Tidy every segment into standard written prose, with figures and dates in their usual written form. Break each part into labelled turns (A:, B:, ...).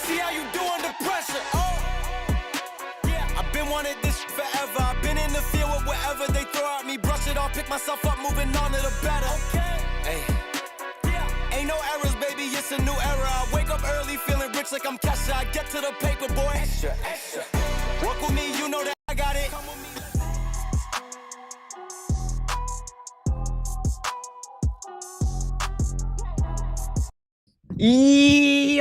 A: see how you do under pressure. Oh, yeah, I've been wanting this forever. I've been in the field with whatever they throw at me. Brush it off, pick myself up, moving on to the better. Okay, hey, yeah, ain't no errors, baby, it's a new era. I wake up early, feeling rich like I'm Kesha. I get to the paper, boy. Extra, extra. Work with me, you know that I got it. Come with me.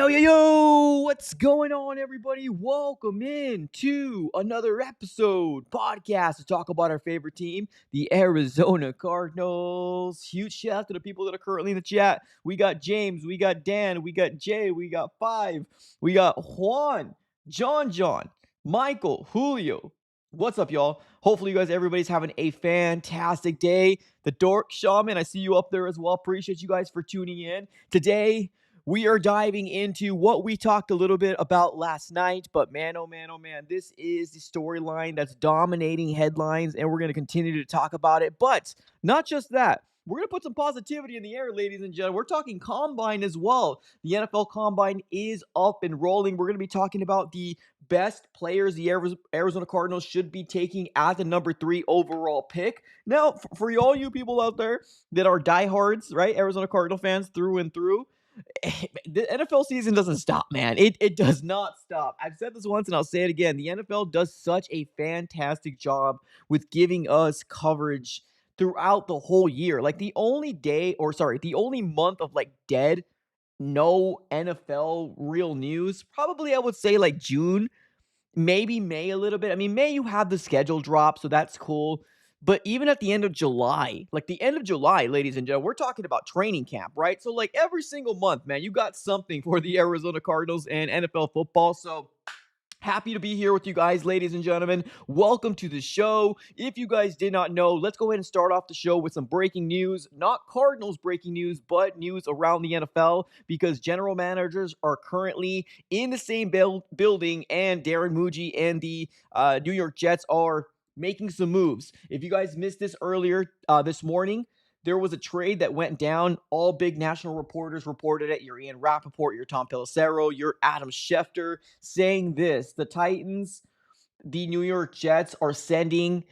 B: Yo, what's going on, everybody? Welcome in to another episode podcast to talk about our favorite team, the Arizona Cardinals. Huge shout out to the people that are currently in the chat. We got James, we got Dan, we got Jay, we got Five, we got Juan, John, Michael, Julio. What's up, y'all? Hopefully you guys, everybody's having a fantastic day. The Dork Shaman, I see you up there as well. Appreciate you guys for tuning in. Today, we are diving into what we talked a little bit about last night, but man, oh man, this is the storyline that's dominating headlines, and we're going to continue to talk about it. But not just that. We're going to put some positivity in the air, ladies and gentlemen. We're talking Combine as well. The NFL Combine is up and rolling. We're going to be talking about the best players the Arizona Cardinals should be taking as the number 3 overall pick. Now, for all you people out there that are diehards, right, Arizona Cardinal fans through and through, the NFL season doesn't stop, man. It does not stop. I've said this once and I'll say it again. The NFL does such a fantastic job with giving us coverage throughout the whole year. Like the only month of like dead, no NFL real news, probably I would say like June, maybe May a little bit. I mean, May you have the schedule drop, so that's cool. But even at the end of July, ladies and gentlemen, we're talking about training camp, right? So like every single month, man, you got something for the Arizona Cardinals and NFL football. So happy to be here with you guys, ladies and gentlemen. Welcome to the show. If you guys did not know, let's go ahead and start off the show with some breaking news. Not Cardinals breaking news, but news around the NFL, because general managers are currently in the same building, and Darren Muji and the New York Jets are making some moves. If you guys missed this earlier this morning, there was a trade that went down. All big national reporters reported it. Your Ian Rappaport, your Tom Pelissero, your Adam Schefter, saying this: the Titans, the New York Jets are sending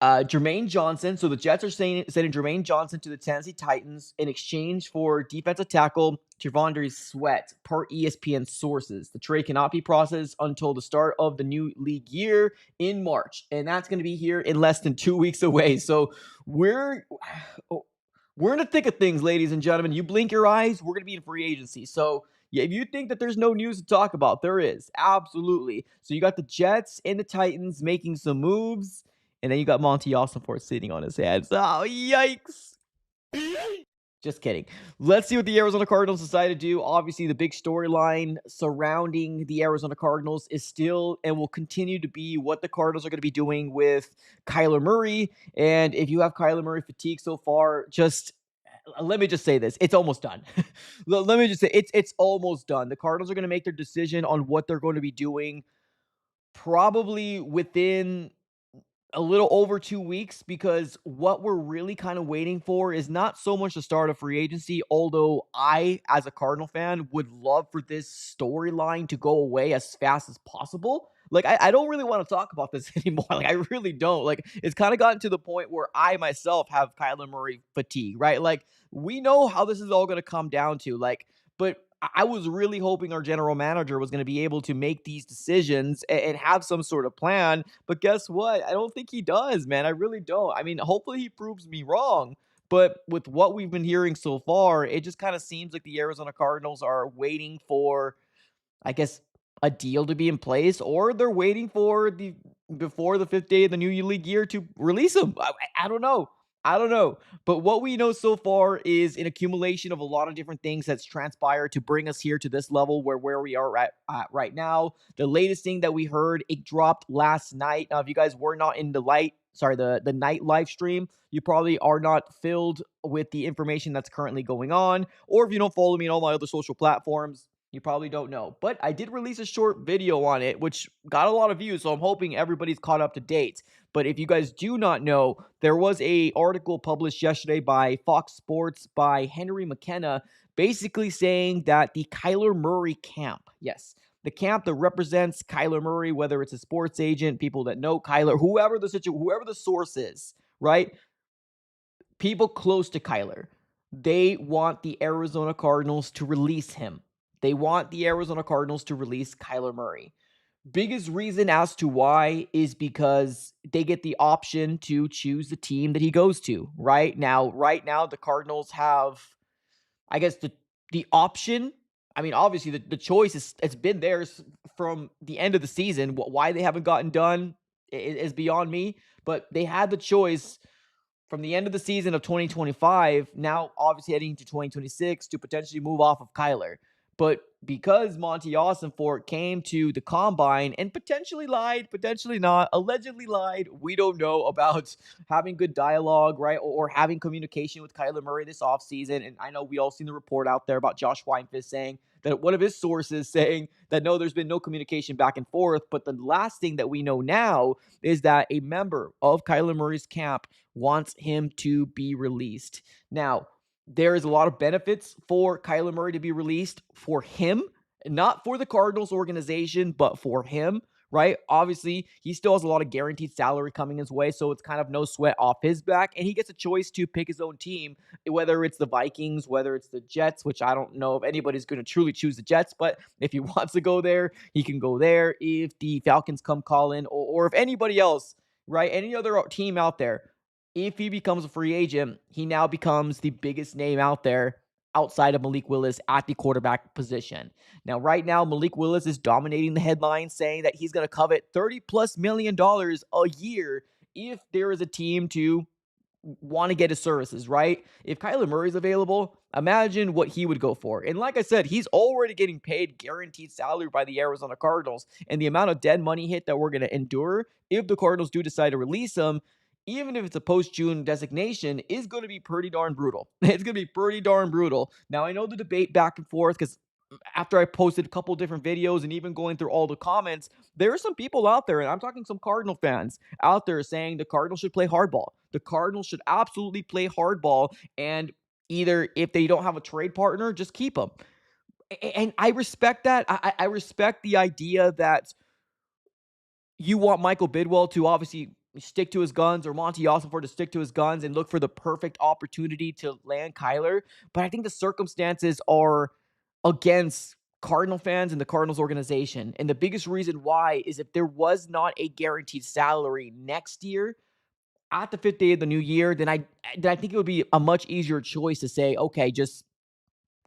B: Jermaine Johnson. So the Jets are sending Jermaine Johnson to the Tennessee Titans in exchange for defensive tackle Javondre Sweat, per ESPN sources. The trade cannot be processed until the start of the new league year in March, and that's going to be here in less than 2 weeks away. So we're in the thick of things, ladies and gentlemen. You blink your eyes, we're going to be in free agency. So yeah, if you think that there's no news to talk about, there is. Absolutely. So you got the Jets and the Titans making some moves. And then you got Monty Ossenfort sitting on his hands. Oh, yikes. Just kidding. Let's see what the Arizona Cardinals decide to do. Obviously, the big storyline surrounding the Arizona Cardinals is still and will continue to be what the Cardinals are going to be doing with Kyler Murray. And if you have Kyler Murray fatigue so far, just let me just say this. It's almost done. Let me just say it's almost done. The Cardinals are going to make their decision on what they're going to be doing probably within a little over 2 weeks, because what we're really kind of waiting for is not so much the start of free agency, although I, as a Cardinal fan, would love for this storyline to go away as fast as possible. Like, I don't really want to talk about this anymore. Like, I really don't. Like, it's kind of gotten to the point where I myself have Kyler Murray fatigue, right? Like, we know how this is all going to come down to. Like, but I was really hoping our general manager was going to be able to make these decisions and have some sort of plan. But guess what? I don't think he does, man. I really don't. I mean, hopefully he proves me wrong. But with what we've been hearing so far, it just kind of seems like the Arizona Cardinals are waiting for, I guess, a deal to be in place, or they're waiting for before the 5th day of the new league year to release him. I don't know. But what we know so far is an accumulation of a lot of different things that's transpired to bring us here to this level where we are at right now. The latest thing that we heard, it dropped last night. Now, if you guys were not in the night live stream, you probably are not filled with the information that's currently going on. Or if you don't follow me on all my other social platforms, You probably don't know, but I did release a short video on it, which got a lot of views. So I'm hoping everybody's caught up to date. But if you guys do not know, there was a article published yesterday by Fox Sports by Henry McKenna, basically saying that the Kyler Murray camp, yes, the camp that represents Kyler Murray, whether it's a sports agent, people that know Kyler, whoever the source is, right? People close to Kyler, they want the Arizona Cardinals to release him. They want the Arizona Cardinals to release Kyler Murray. Biggest reason as to why is because they get the option to choose the team that he goes to. Right now, the Cardinals have, I guess, the option. I mean, obviously, the choice it's been theirs from the end of the season. Why they haven't gotten done is beyond me. But they had the choice from the end of the season of 2025, now obviously heading to 2026 to potentially move off of Kyler. But because Monty Ossenfort came to the combine and potentially lied, potentially not, allegedly lied, we don't know about having good dialogue, right? Or having communication with Kyler Murray this offseason. And I know we all seen the report out there about Josh Weinfeld saying that one of his sources saying that no, there's been no communication back and forth. But the last thing that we know now is that a member of Kyler Murray's camp wants him to be released. Now, there is a lot of benefits for Kyler Murray to be released for him, not for the Cardinals organization, but for him, right? Obviously, he still has a lot of guaranteed salary coming his way, so it's kind of no sweat off his back, and he gets a choice to pick his own team, whether it's the Vikings, whether it's the Jets, which I don't know if anybody's going to truly choose the Jets, but if he wants to go there, he can go there. If the Falcons come calling, or if anybody else, right, any other team out there, if he becomes a free agent, he now becomes the biggest name out there outside of Malik Willis at the quarterback position. Now, right now, Malik Willis is dominating the headlines, saying that he's going to covet $30+ million a year if there is a team to want to get his services, right? If Kyler Murray's available, imagine what he would go for. And like I said, he's already getting paid guaranteed salary by the Arizona Cardinals. And the amount of dead money hit that we're going to endure if the Cardinals do decide to release him, even if it's a post-June designation, is going to be pretty darn brutal. It's going to be pretty darn brutal. Now, I know the debate back and forth because after I posted a couple different videos and even going through all the comments, there are some people out there, and I'm talking some Cardinal fans out there saying the Cardinals should play hardball. The Cardinals should absolutely play hardball, and either if they don't have a trade partner, just keep them. And I respect that. I respect the idea that you want Michael Bidwell to obviously stick to his guns, or Monty Ossenfort to stick to his guns and look for the perfect opportunity to land Kyler. But I think the circumstances are against Cardinal fans and the Cardinals organization. And the biggest reason why is if there was not a guaranteed salary next year at the fifth day of the new year, then I think it would be a much easier choice to say, okay, just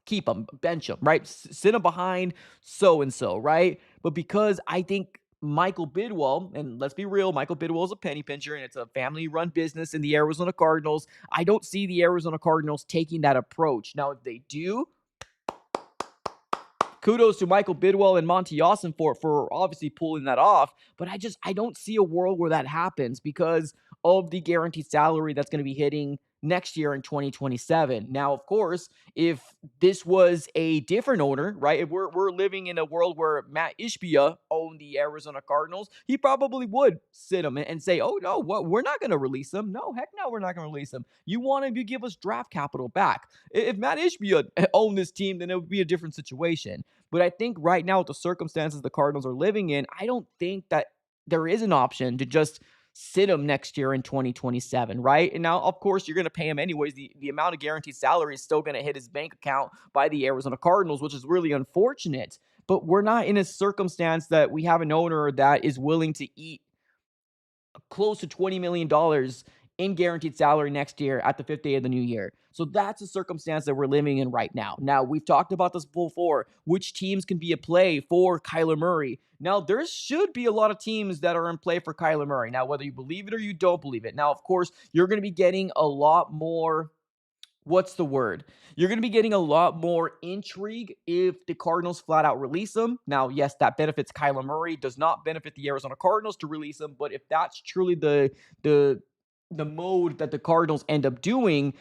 B: keep him, bench him, right? Sit him behind so and so, right? But because I think Michael Bidwell, and let's be real, Michael Bidwell is a penny pincher and it's a family run business in the Arizona Cardinals. I don't see the Arizona Cardinals taking that approach. Now, if they do, kudos to Michael Bidwell and Monty Austin for obviously pulling that off. But I don't see a world where that happens because of the guaranteed salary that's going to be hitting next year in 2027. Now, of course, if this was a different owner, right? If we're living in a world where Matt Ishbia owned the Arizona Cardinals, he probably would sit him and say, "Oh no, what? We're not going to release him. No, heck no, we're not going to release him. You want him to give us draft capital back." If Matt Ishbia owned this team, then it would be a different situation. But I think right now, with the circumstances the Cardinals are living in, I don't think that there is an option to just sit him next year in 2027, right? And now, of course, you're going to pay him anyways. The amount of guaranteed salary is still going to hit his bank account by the Arizona Cardinals, which is really unfortunate. But we're not in a circumstance that we have an owner that is willing to eat close to $20 million in guaranteed salary next year at the fifth day of the new year. So that's the circumstance that we're living in right now. Now, we've talked about this before, which teams can be a play for Kyler Murray. Now, there should be a lot of teams that are in play for Kyler Murray. Now, whether you believe it or you don't believe it. Now, of course, you're going to be getting a lot more, what's the word? You're going to be getting a lot more intrigue if the Cardinals flat out release him. Now, yes, that benefits Kyler Murray, does not benefit the Arizona Cardinals to release him. But if that's truly the mode that the Cardinals end up doing,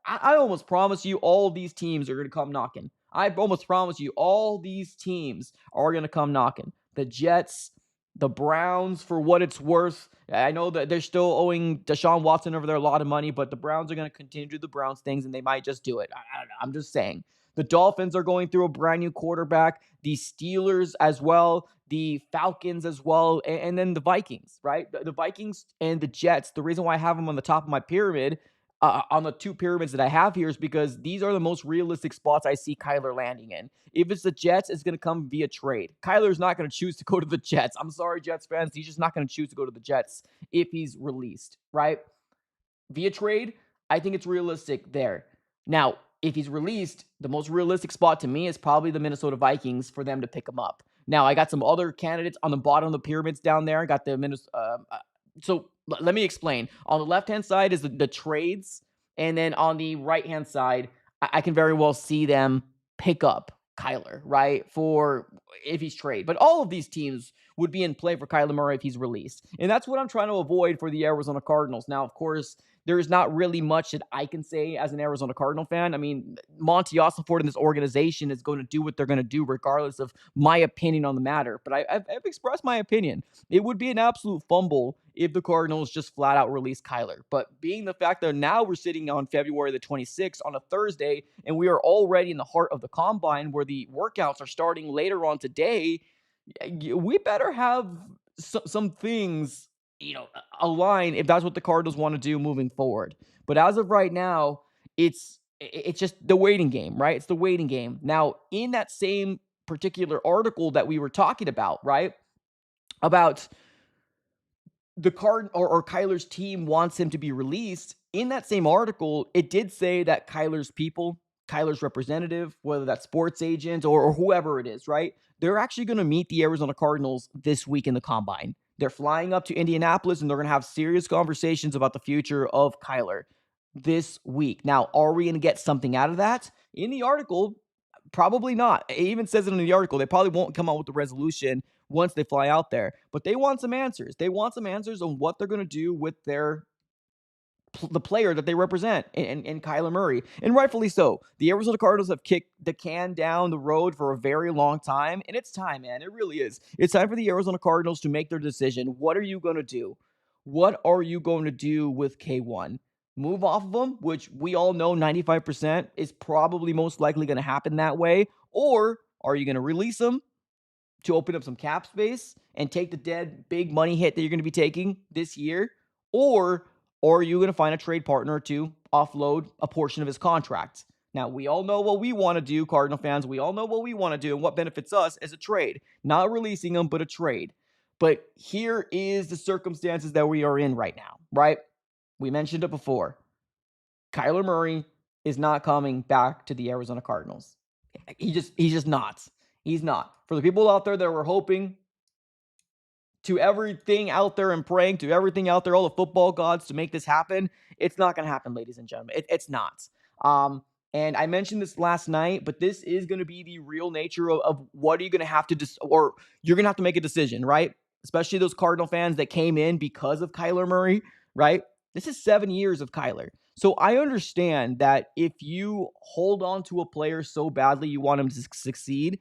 B: I almost promise you all these teams are going to come knocking. I almost promise you, all these teams are going to come knocking. The Jets, the Browns, for what it's worth. I know that they're still owing Deshaun Watson over there a lot of money, but the Browns are going to continue to do the Browns things, and they might just do it. I don't know. I'm just saying. The Dolphins are going through a brand new quarterback. The Steelers as well. The Falcons as well. And then the Vikings, right? The Vikings and the Jets. The reason why I have them on the top of my pyramid, on the two pyramids that I have here, is because these are the most realistic spots I see Kyler landing in. If it's the Jets, it's going to come via trade. Kyler's not going to choose to go to the Jets. I'm sorry, Jets fans. He's just not going to choose to go to the Jets if he's released, right? Via trade, I think it's realistic there. Now, if he's released, the most realistic spot to me is probably the Minnesota Vikings for them to pick him up. Now, I got some other candidates on the bottom of the pyramids down there. I got the Minnesota. Let me explain. On the left-hand side is the trades, and then on the right-hand side, I can very well see them pick up Kyler, right? For if he's trade. But all of these teams would be in play for Kyler Murray if he's released. And that's what I'm trying to avoid for the Arizona Cardinals. Now, of course, there is not really much that I can say as an Arizona Cardinal fan. I mean, Monty Ossenfort and this organization is going to do what they're going to do, regardless of my opinion on the matter. But I've expressed my opinion. It would be an absolute fumble if the Cardinals just flat out release Kyler. But being the fact that now we're sitting on February the 26th on a Thursday, and we are already in the heart of the combine where the workouts are starting later on today, we better have some things, align if that's what the Cardinals want to do moving forward. But as of right now, it's just the waiting game, right? It's the waiting game. Now, in that same particular article that we were talking about, right? About the card or Kyler's team wants him to be released. In that same article, it did say that Kyler's people, Kyler's representative, whether that's sports agent or whoever it is, right? They're actually going to meet the Arizona Cardinals this week in the combine. They're flying up to Indianapolis and they're going to have serious conversations about the future of Kyler this week. Now, are we going to get something out of that? In the article, probably not. It even says it in the article. They probably won't come out with the resolution once they fly out there, but they want some answers. They want some answers on what they're going to do with the player that they represent in Kyler Murray, and rightfully so. The Arizona Cardinals have kicked the can down the road for a very long time, and it's time, man. It really is. It's time for the Arizona Cardinals to make their decision. What are you going to do? What are you going to do with K1? Move off of him, which we all know 95% is probably most likely going to happen that way, or are you going to release him to open up some cap space and take the dead big money hit that you're going to be taking this year? Or are you going to find a trade partner to offload a portion of his contract? Now, we all know what we want to do, Cardinal fans. We all know what we want to do, and what benefits us is a trade. Not releasing him, but a trade. But here is the circumstances that we are in right now, right? We mentioned it before. Kyler Murray is not coming back to the Arizona Cardinals. He's just not. He's not. For the people out there that were hoping to everything out there and praying to everything out there, all the football gods, to make this happen, it's not going to happen, ladies and gentlemen. It's not. And I mentioned this last night, but this is going to be the real nature of what are you going to have to or you're going to have to make a decision, right? Especially those Cardinal fans that came in because of Kyler Murray, right? This is 7 years of Kyler. So I understand that if you hold on to a player so badly, you want him to succeed,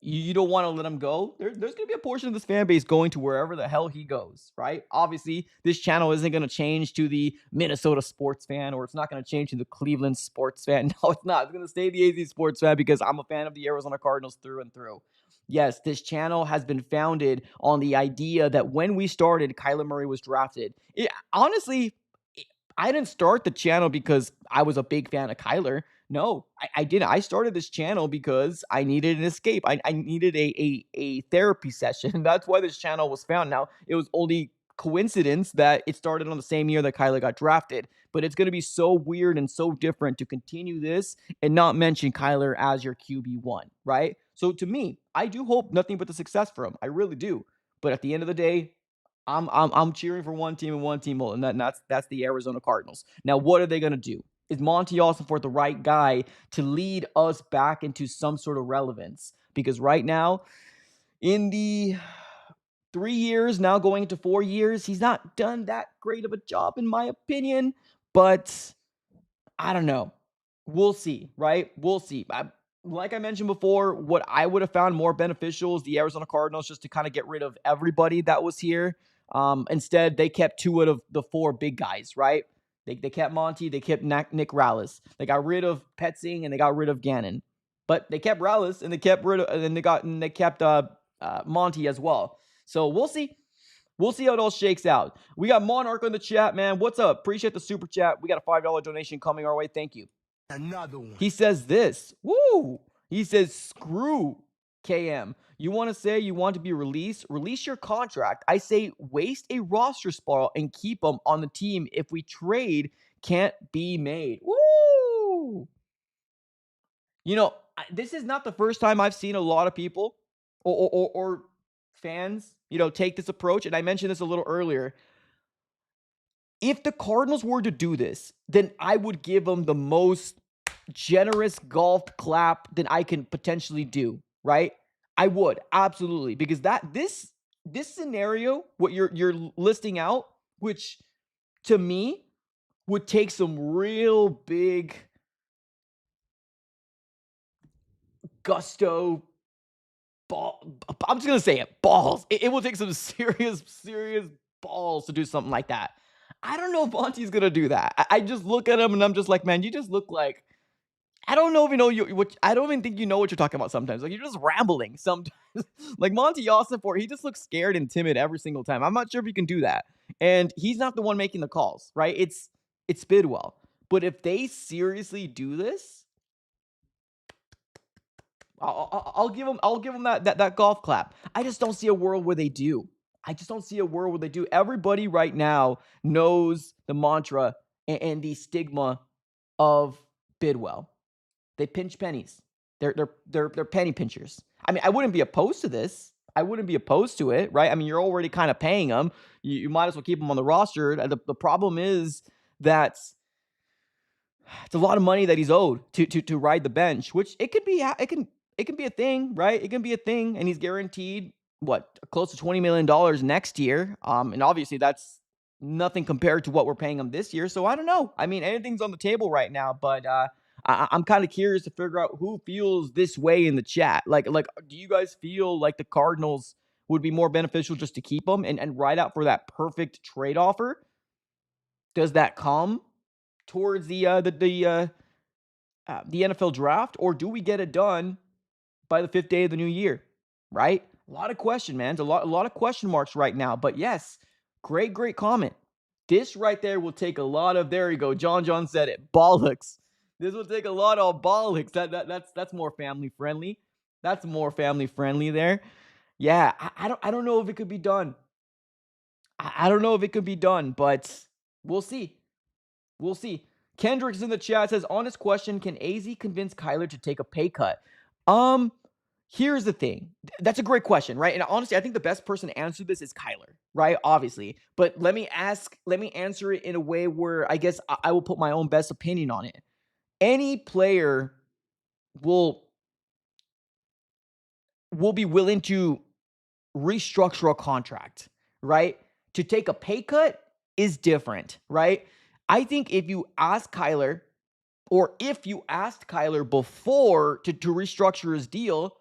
B: you don't want to let him go. There's going to be a portion of this fan base going to wherever the hell he goes, right? Obviously, this channel isn't going to change to the Minnesota sports fan, or it's not going to change to the Cleveland sports fan. No, it's not. It's going to stay the AZ sports fan because I'm a fan of the Arizona Cardinals through and through. Yes, this channel has been founded on the idea that when we started, Kyler Murray was drafted. Honestly, I didn't start the channel because I was a big fan of Kyler. No, I didn't. I started this channel because I needed an escape. I needed a therapy session. That's why this channel was found. Now, it was only coincidence that it started on the same year that Kyler got drafted. But it's going to be so weird and so different to continue this and not mention Kyler as your QB1, right? So to me, I do hope nothing but the success for him. I really do. But at the end of the day, I'm cheering for one team and one team only, and that's the Arizona Cardinals. Now, what are they going to do? Is Monty Ossenfort the right guy to lead us back into some sort of relevance? Because right now, in the 3 years, now going into 4 years, he's not done that great of a job, in my opinion. But I don't know. We'll see, right? We'll see. like I mentioned before, what I would have found more beneficial is the Arizona Cardinals just to kind of get rid of everybody that was here. Instead, they kept two out of the four big guys, right? They kept Monty, they kept Nick Rallis. They got rid of Petzing and they got rid of Gannon, but they kept Rallis and they kept rid of and they kept Monty as well. So we'll see. We'll see how it all shakes out. We got Monarch on the chat, man. What's up? Appreciate the super chat. We got a $5 donation coming our way. Thank you.
A: Another one.
B: He says this. Woo! He says, screw KM. You want to say you want to be released? Release your contract. I say waste a roster spot and keep him on the team if we trade can't be made. Woo! This is not the first time I've seen a lot of people or fans, take this approach. And I mentioned this a little earlier. If the Cardinals were to do this, then I would give them the most generous golf clap than I can potentially do, right? I would absolutely, because this scenario, what you're listing out, which to me would take some real big gusto ball. I'm just gonna say it, balls. It will take some serious balls to do something like that. I don't know if Monty's gonna do that. I just look at him and I'm just like, man, you just look like I don't know if you know what. I don't even think you know what you're talking about sometimes. Like, you're just rambling sometimes. Like Monty Ossenfort, he just looks scared and timid every single time. I'm not sure if he can do that. And he's not the one making the calls, right? It's Bidwell. But if they seriously do this, I'll give them that golf clap. I just don't see a world where they do. I just don't see a world where they do. Everybody right now knows the mantra and the stigma of Bidwell. They pinch pennies. They're penny pinchers. I mean, I wouldn't be opposed to this. I wouldn't be opposed to it, right? I mean, you're already kind of paying them. You might as well keep them on the roster. The problem is that it's a lot of money that he's owed to ride the bench, which it could be. It can be a thing, right? It can be a thing, and he's guaranteed what, close to $20 million next year. And obviously that's nothing compared to what we're paying him this year. So I don't know. I mean, anything's on the table right now, but I'm kind of curious to figure out who feels this way in the chat. Like, do you guys feel like the Cardinals would be more beneficial just to keep him and ride out for that perfect trade offer? Does that come towards the NFL draft, or do we get it done by the 5th day of the new year? Right? A lot of question, man. A lot of question marks right now. But yes, great comment. This right there will take a lot of, there you go. John said it. Bollocks. This will take a lot of bollocks. That's more family friendly. That's more family friendly there. Yeah, I don't know if it could be done. I don't know if it could be done, but we'll see. We'll see. Kendrick's in the chat, says, honest question, can AZ convince Kyler to take a pay cut? Here's the thing. That's a great question, right? And honestly, I think the best person to answer this is Kyler, right? Obviously. But let me answer it in a way where I guess I will put my own best opinion on it. Any player will be willing to restructure a contract, right? To take a pay cut is different, right? I think if you ask Kyler, or if you asked Kyler before to restructure his deal,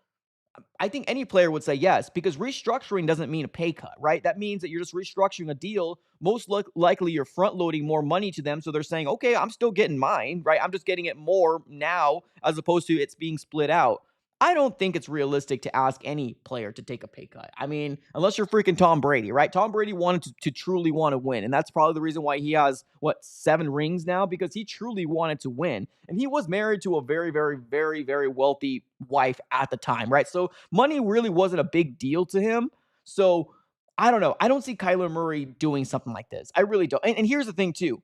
B: I think any player would say yes, because restructuring doesn't mean a pay cut, right? That means that you're just restructuring a deal. Most likely you're front loading more money to them. So they're saying, okay, I'm still getting mine, right? I'm just getting it more now as opposed to it's being split out. I don't think it's realistic to ask any player to take a pay cut. I mean, unless you're freaking Tom Brady, right? Tom Brady wanted to truly want to win. And that's probably the reason why he has, 7 rings now? Because he truly wanted to win. And he was married to a very, very, very, very wealthy wife at the time, right? So money really wasn't a big deal to him. So I don't know. I don't see Kyler Murray doing something like this. I really don't. And here's the thing, too.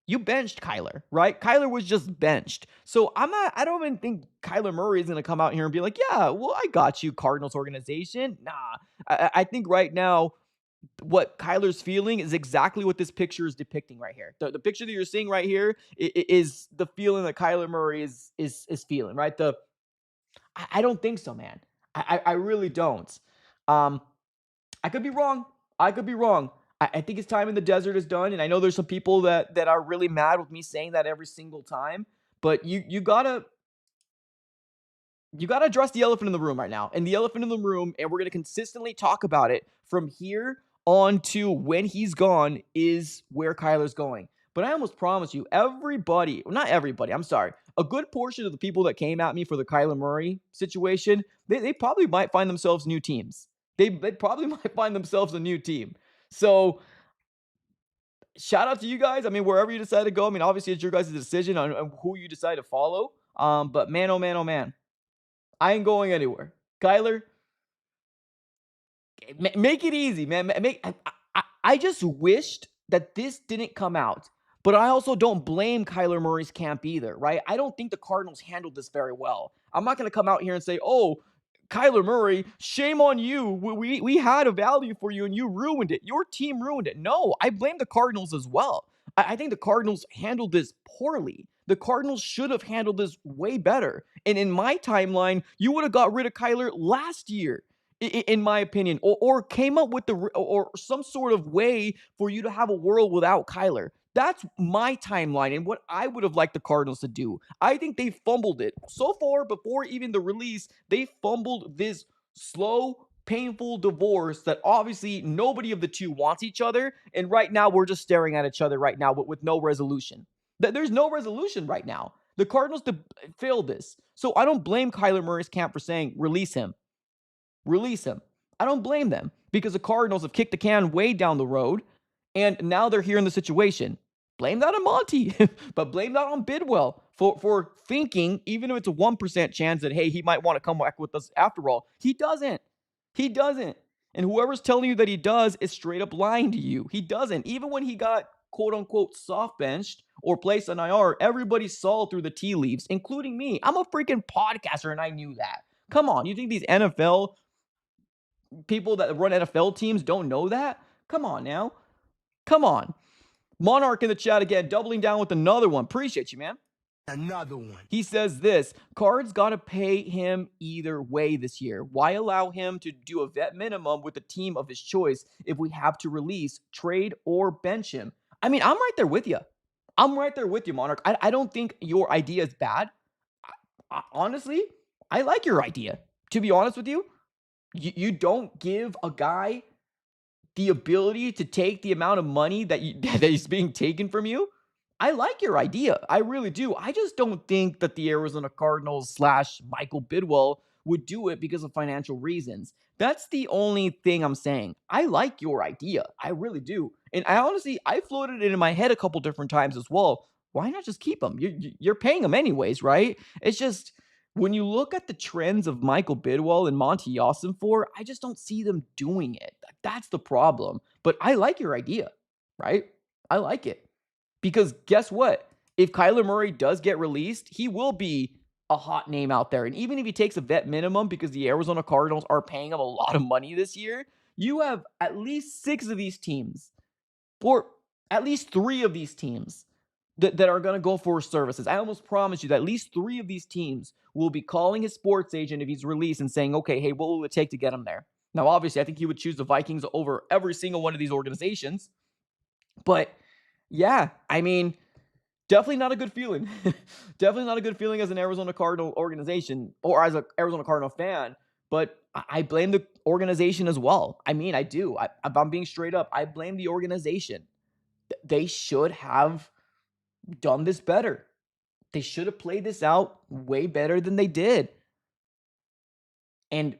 B: You benched Kyler, right? Kyler was just benched. So I don't even think Kyler Murray is going to come out here and be like, yeah, well, I got you, Cardinals organization. Nah, I think right now what Kyler's feeling is exactly what this picture is depicting right here. The picture that you're seeing right here is the feeling that Kyler Murray is feeling, right? I don't think so, man. I really don't. I could be wrong. I think his time in the desert is done. And I know there's some people that are really mad with me saying that every single time. But you gotta you got to address the elephant in the room right now. And the elephant in the room, and we're going to consistently talk about it from here on to when he's gone, is where Kyler's going. But I almost promise you, everybody, well, not everybody, I'm sorry, a good portion of the people that came at me for the Kyler Murray situation, they probably might find themselves new teams. They probably might find themselves a new team. So shout out to you guys. I mean, wherever you decide to go, I mean, obviously it's your guys' decision on who you decide to follow. But man, oh man, oh man, I ain't going anywhere. Kyler, make it easy, man. I just wished that this didn't come out. But I also don't blame Kyler Murray's camp either, right? I don't think the Cardinals handled this very well. I'm not going to come out here and say, oh, Kyler Murray, shame on you. We had a value for you and you ruined it. Your team ruined it. No, I blame the Cardinals as well. I think the Cardinals handled this poorly. The Cardinals should have handled this way better. And in my timeline, you would have got rid of Kyler last year, in my opinion, or came up with or some sort of way for you to have a world without Kyler. That's my timeline and what I would have liked the Cardinals to do. I think they fumbled it. So far, before even the release, they fumbled this slow, painful divorce that obviously nobody of the two wants each other. And right now, we're just staring at each other right now with no resolution. There's no resolution right now. The Cardinals failed this. So I don't blame Kyler Murray's camp for saying, release him. Release him. I don't blame them because the Cardinals have kicked the can way down the road and now they're here in the situation. Blame that on Monty, but blame that on Bidwell for thinking, even if it's a 1% chance that, hey, he might want to come back with us after all. He doesn't. He doesn't. And whoever's telling you that he does is straight up lying to you. He doesn't. Even when he got quote unquote soft benched or placed on IR, everybody saw through the tea leaves, including me. I'm a freaking podcaster and I knew that. Come on. You think these NFL people that run NFL teams don't know that? Come on now. Come on. Monarch in the chat again, doubling down with another one. Appreciate you, man.
A: Another one.
B: He says this, Cards got to pay him either way this year. Why allow him to do a vet minimum with a team of his choice if we have to release, trade, or bench him? I mean, I'm right there with you. I'm right there with you, Monarch. I don't think your idea is bad. Honestly, I like your idea. To be honest with you, you don't give a guy the ability to take the amount of money that is being taken from you. I like your idea. I really do. I just don't think that the Arizona Cardinals / Michael Bidwell would do it because of financial reasons. That's the only thing I'm saying. I like your idea. I really do. And I floated it in my head a couple different times as well. Why not just keep him? You're paying him anyways, right? It's just when you look at the trends of Michael Bidwell and Monty Ossenfort, I just don't see them doing it. That's the problem. But I like your idea, right? I like it. Because guess what? If Kyler Murray does get released, he will be a hot name out there. And even if he takes a vet minimum because the Arizona Cardinals are paying him a lot of money this year, you have at least 6 of these teams, or at least 3 of these teams that are going to go for his services. I almost promise you that at least 3 of these teams will be calling his sports agent if he's released and saying, okay, hey, what will it take to get him there? Now, obviously, I think he would choose the Vikings over every single one of these organizations. But yeah, I mean, definitely not a good feeling. Definitely not a good feeling as an Arizona Cardinal organization or as an Arizona Cardinal fan. But I blame the organization as well. I mean, I do. If I'm being straight up, I blame the organization. They should have done this better. They should have played this out way better than they did. And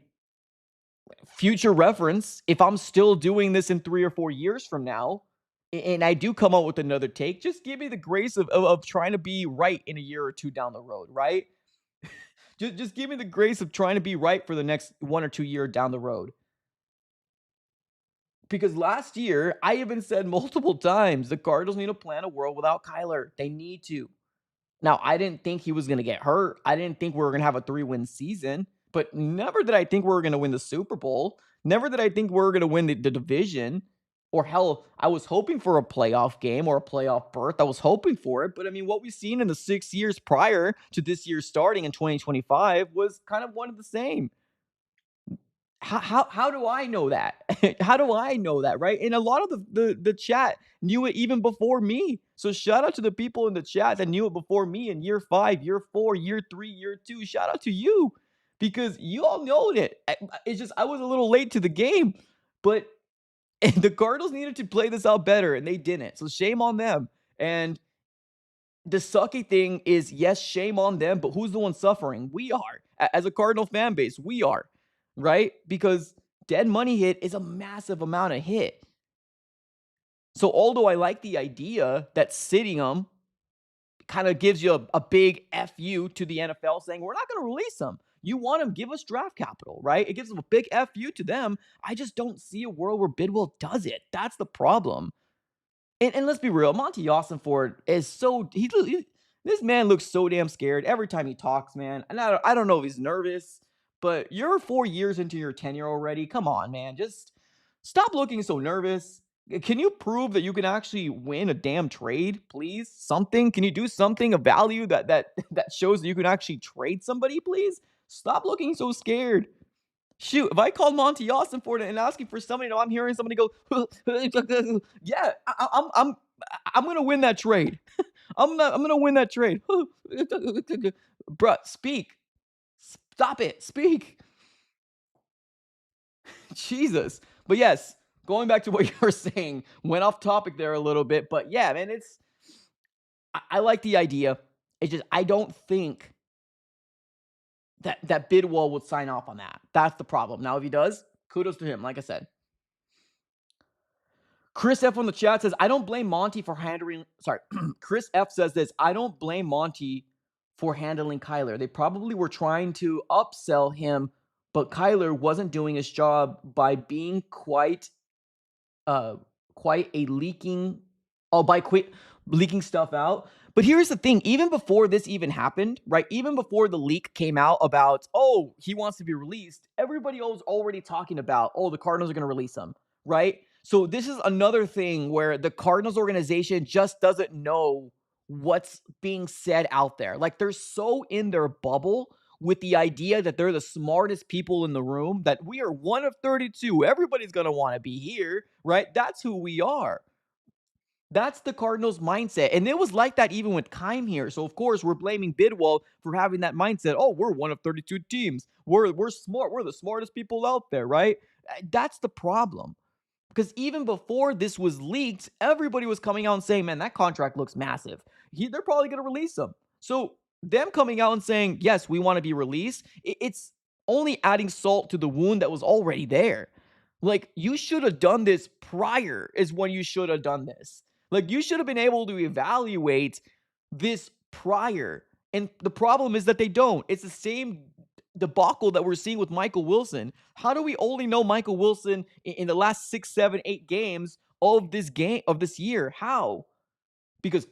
B: future reference, if I'm still doing this in 3 or 4 years from now, and I do come out with another take, just give me the grace of trying to be right in a year or 2 down the road, right? just give me the grace of trying to be right for the next 1 or 2 year down the road. Because last year, I even said multiple times, the Cardinals need to plan a world without Kyler. They need to. Now, I didn't think he was going to get hurt. I didn't think we were going to have a 3-win season. But never did I think we were going to win the Super Bowl. Never did I think we were going to win the division. Or hell, I was hoping for a playoff game or a playoff berth. I was hoping for it. But I mean, what we've seen in the 6 years prior to this year starting in 2025 was kind of one of the same. How do I know that? How do I know that, right? And a lot of the chat knew it even before me. So shout out to the people in the chat that knew it before me in year 5, year 4, year 3, year 2. Shout out to you. because you all know it. It's just I was a little late to the game, but the Cardinals needed to play this out better, and they didn't. So shame on them. And the sucky thing is, yes, shame on them, but who's the one suffering? We are. As a Cardinal fan base, we are, right? Because dead money hit is a massive amount of hit. So although I like the idea that sitting them kind of gives you a big FU to the NFL saying, we're not going to release them. You want them, give us draft capital, right? It gives them a big FU to them. I just don't see a world where Bidwell does it. That's the problem. And let's be real, Monty Ford is so this man looks so damn scared every time he talks, man. And I don't know if he's nervous, but you're 4 years into your tenure already. Come on, man. Just stop looking so nervous. Can you prove that you can actually win a damn trade, please? Something? Can you do something of value that shows that you can actually trade somebody, please? Stop looking so scared. Shoot, if I called Monty Ford and asking for somebody, I'm hearing somebody go, yeah, I'm gonna win that trade. I'm gonna win that trade. Bruh, speak. Stop it. Speak. Jesus. But yes, going back to what you were saying, went off topic there a little bit. But yeah, man, I like the idea. It's just I don't think that Bidwell would sign off on that. That's the problem. Now, if he does, kudos to him, like I said. Chris F on the chat says, I don't blame Monty for handling. Sorry, Chris F says this. I don't blame Monty for handling Kyler. They probably were trying to upsell him, but Kyler wasn't doing his job by being quite a leaking, by quit leaking stuff out. But here's the thing, even before this even happened, right? Even before the leak came out about, oh, he wants to be released, everybody was already talking about, oh, the Cardinals are going to release him, right? So this is another thing where the Cardinals organization just doesn't know what's being said out there. Like they're so in their bubble with the idea that they're the smartest people in the room, that we are one of 32. Everybody's going to want to be here, right? That's who we are. That's the Cardinals' mindset. And it was like that even with Keim here. So, of course, we're blaming Bidwell for having that mindset. Oh, we're one of 32 teams. We're smart. We're the smartest people out there, right? That's the problem. Because even before this was leaked, everybody was coming out and saying, man, that contract looks massive. They're probably going to release him. So them coming out and saying, yes, we want to be released, it's only adding salt to the wound that was already there. Like, you should have done this prior is when you should have done this. Like, you should have been able to evaluate this prior. And the problem is that they don't. It's the same debacle that we're seeing with Michael Wilson. How do we only know Michael Wilson in the last 6, 7, 8 games of this year? How? Because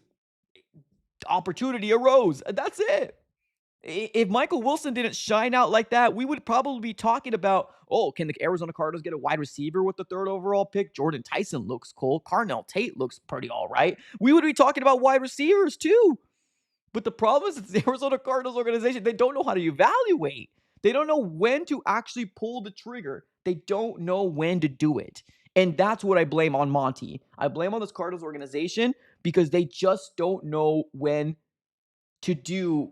B: opportunity arose. That's it. If Michael Wilson didn't shine out like that, we would probably be talking about, oh, can the Arizona Cardinals get a wide receiver with the 3rd overall pick? Jordan Tyson looks cool. Carnell Tate looks pretty all right. We would be talking about wide receivers too. But the problem is it's the Arizona Cardinals organization. They don't know how to evaluate. They don't know when to actually pull the trigger. They don't know when to do it. And that's what I blame on Monty. I blame on this Cardinals organization because they just don't know when to do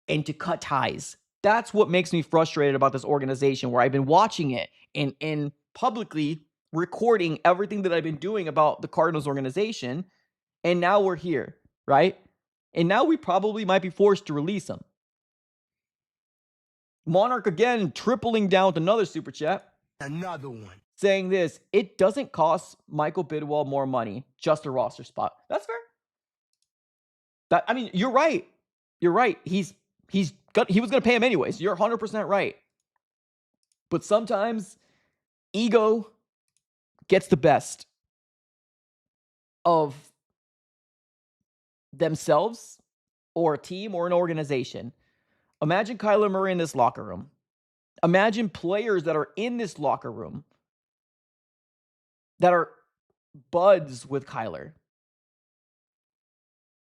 B: and to cut ties. That's what makes me frustrated about this organization, where I've been watching it and publicly recording everything that I've been doing about the Cardinals organization. And now we're here, right? And now we probably might be forced to release him. Monarch again, tripling down with another super chat.
A: Another one.
B: Saying this, it doesn't cost Michael Bidwell more money, just a roster spot. That's fair. You're right. You're right. He was going to pay him anyways. You're 100% right. But sometimes ego gets the best of themselves or a team or an organization. Imagine Kyler Murray in this locker room. Imagine players that are in this locker room that are buds with Kyler.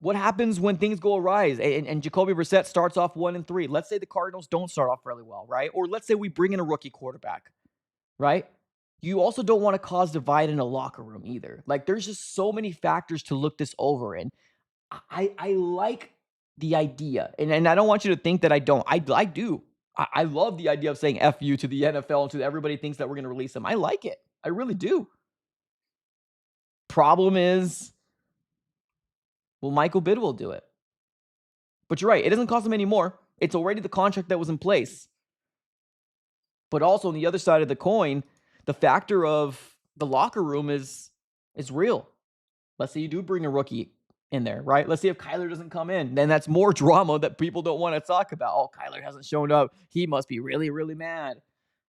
B: What happens when things go awry and Jacoby Brissett starts off 1-3? Let's say the Cardinals don't start off really well, right? Or let's say we bring in a rookie quarterback, right? You also don't want to cause divide in a locker room either. Like, there's just so many factors to look this over. And I like the idea. And I don't want you to think that I don't. I do. I love the idea of saying F you to the NFL and to everybody thinks that we're going to release him. I like it. I really do. Problem is, will Michael Bidwell do it? But you're right. It doesn't cost him any more. It's already the contract that was in place. But also on the other side of the coin, the factor of the locker room is real. Let's say you do bring a rookie in there, right? Let's see if Kyler doesn't come in. Then that's more drama that people don't want to talk about. Oh, Kyler hasn't shown up. He must be really, really mad.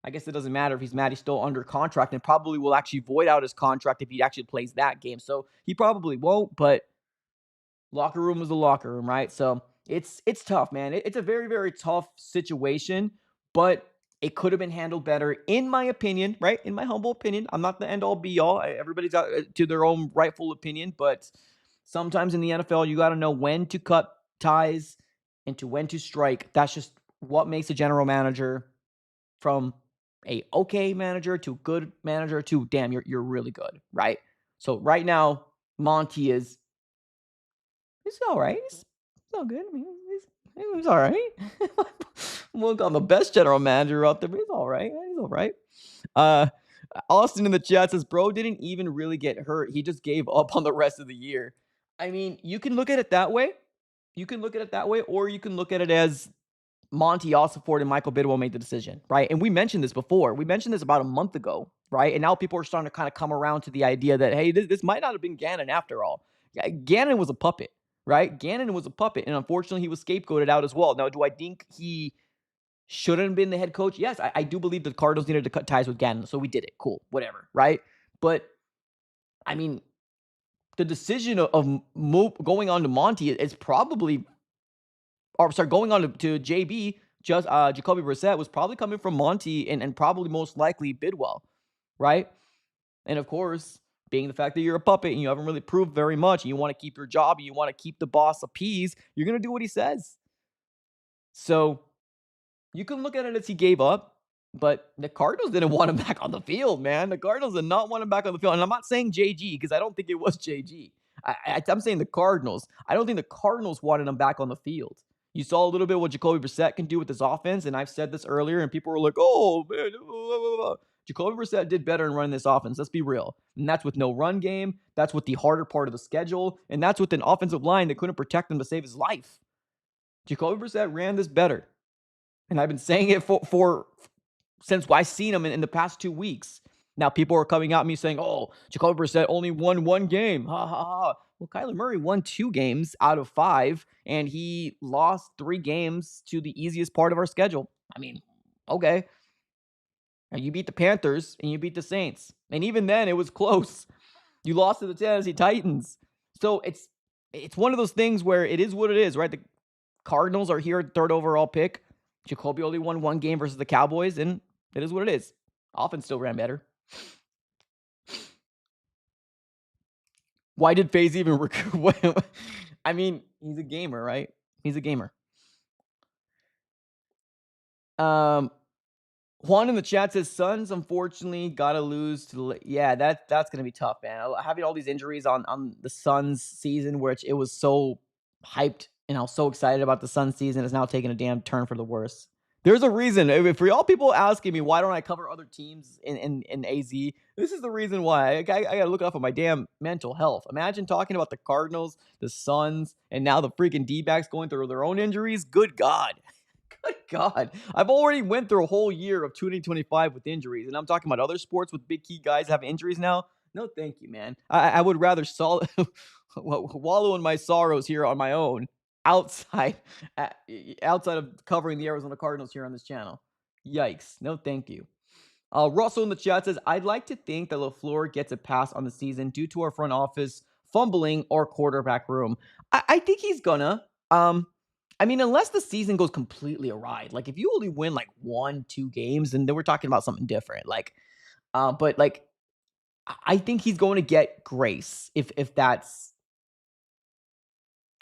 B: I guess it doesn't matter if he's mad. He's still under contract and probably will actually void out his contract if he actually plays that game. So he probably won't, but locker room is the locker room, right? So it's tough, man. It's a very, very tough situation, but it could have been handled better, in my opinion, right? In my humble opinion. I'm not the end all be all. Everybody's got to their own rightful opinion, but sometimes in the NFL, you got to know when to cut ties and to when to strike. That's just what makes a general manager from a okay manager to good manager to damn, you're really good, right? So right now, Monty is he's all right. He's all good. I mean, he's all right. Won't call him the best general manager out there, but he's all right. He's all right. Uh, Austin in the chat says, "Bro didn't even really get hurt. He just gave up on the rest of the year." I mean, you can look at it that way. You can look at it that way, or you can look at it as Monty Ossenfort and Michael Bidwell made the decision, right? And we mentioned this before. We mentioned this about a month ago, right? And now people are starting to kind of come around to the idea that, hey, this might not have been Gannon after all. Yeah, Gannon was a puppet, right? Gannon was a puppet, and unfortunately, he was scapegoated out as well. Now, do I think he shouldn't have been the head coach? Yes, I do believe the Cardinals needed to cut ties with Gannon, so we did it. Cool, whatever, right? But, I mean, the decision of going on to Monty is probably or sorry, going on to JB, just Jacoby Brissett was probably coming from Monty and probably most likely Bidwell, right? And of course, being the fact that you're a puppet and you haven't really proved very much, and you want to keep your job, and you want to keep the boss appeased, you're gonna do what he says. So you can look at it as he gave up, but the Cardinals didn't want him back on the field, man. The Cardinals did not want him back on the field. And I'm not saying JG because I don't think it was JG. I'm saying the Cardinals. I don't think the Cardinals wanted him back on the field. You saw a little bit what Jacoby Brissett can do with this offense, and I've said this earlier, and people were like, oh, man, Jacoby Brissett did better in running this offense. Let's be real. And that's with no run game. That's with the harder part of the schedule. And that's with an offensive line that couldn't protect him to save his life. Jacoby Brissett ran this better. And I've been saying it for since I seen him in the past 2 weeks. Now people are coming at me saying, "Oh, Jacoby Brissett only won one game." Ha ha ha. Well, Kyler Murray won 2 games out of 5, and he lost 3 games to the easiest part of our schedule. I mean, okay. And you beat the Panthers and you beat the Saints, and even then it was close. You lost to the Tennessee Titans. So it's one of those things where it is what it is, right? The Cardinals are here at 3rd overall pick. Jacoby only won 1 game versus the Cowboys, and it is what it is. Offense still ran better. Why did FaZe even recruit? I mean, he's a gamer, right? He's a gamer. Juan in the chat says, Suns unfortunately got to lose to the... Yeah, that's going to be tough, man. Having all these injuries on the Suns season, which it was so hyped, and I was so excited about the Suns season, is now taking a damn turn for the worse. There's a reason. If for y'all people asking me, why don't I cover other teams in AZ, this is the reason why. I got to look off of my damn mental health. Imagine talking about the Cardinals, the Suns, and now the freaking D-backs going through their own injuries. Good God. Good God. I've already went through a whole year of 2025 with injuries, and I'm talking about other sports with big key guys have injuries now. No, thank you, man. I would rather wallow in my sorrows here on my own outside of covering the Arizona Cardinals here on this channel. Yikes. No, thank you. Russell in the chat says, I'd like to think that LaFleur gets a pass on the season due to our front office fumbling our quarterback room. I think he's gonna. I mean, unless the season goes completely awry, like if you only win like 1-2 games, then we're talking about something different. But I think he's going to get grace if that's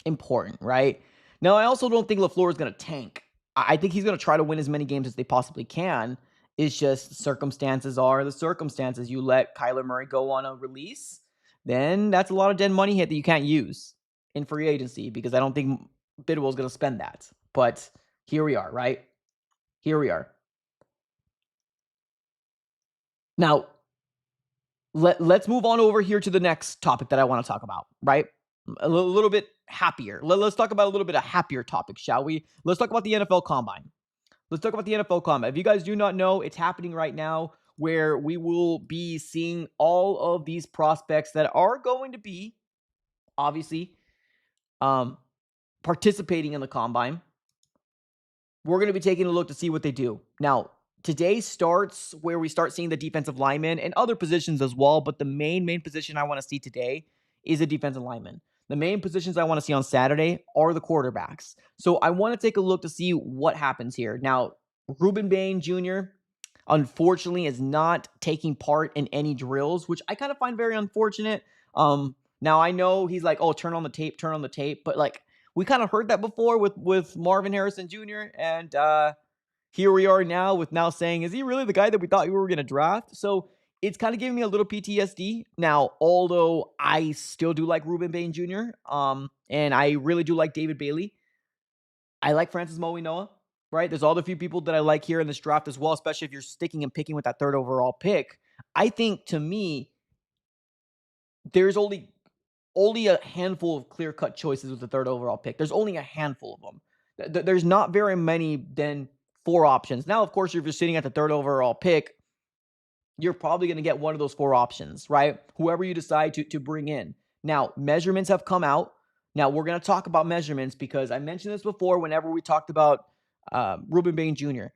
B: important, right? Now, I also don't think LaFleur is going to tank. I think he's going to try to win as many games as they possibly can. It's just circumstances are the circumstances. You let Kyler Murray go on a release, then that's a lot of dead money hit that you can't use in free agency because I don't think Bidwell's going to spend that. But here we are, right? Here we are. Now, let's move on over here to the next topic that I want to talk about, right? A little bit happier. Let's talk about a little bit of happier topic, shall we? Let's talk about the NFL Combine. Let's talk about the NFL Combine. If you guys do not know, it's happening right now where we will be seeing all of these prospects that are going to be, obviously, participating in the Combine. We're going to be taking a look to see what they do. Now, today starts where we start seeing the defensive linemen and other positions as well, but the main position I want to see today is a defensive lineman. The main positions I want to see on Saturday are the quarterbacks. So I want to take a look to see what happens here. Now, Ruben Bain Jr., unfortunately, is not taking part in any drills, which I kind of find very unfortunate. Now I know he's like, oh, turn on the tape, but like, we kind of heard that before with Marvin Harrison Jr. And here we are now with now saying, is he really the guy that we thought we were going to draft? So it's kind of giving me a little PTSD. Now, although I still do like Ruben Bain Jr., and I really do like David Bailey. I like Francis Moe-Noah, right? There's all the few people that I like here in this draft as well, especially if you're sticking and picking with that third overall pick. I think, to me, there's only a handful of clear-cut choices with the third overall pick. There's only a handful of them. There's not very many than 4 options. Now, of course, if you're sitting at the third overall pick, you're probably going to get one of those 4 options, right? Whoever you decide to bring in. Now, measurements have come out. Now, we're going to talk about measurements because I mentioned this before whenever we talked about Ruben Bain Jr.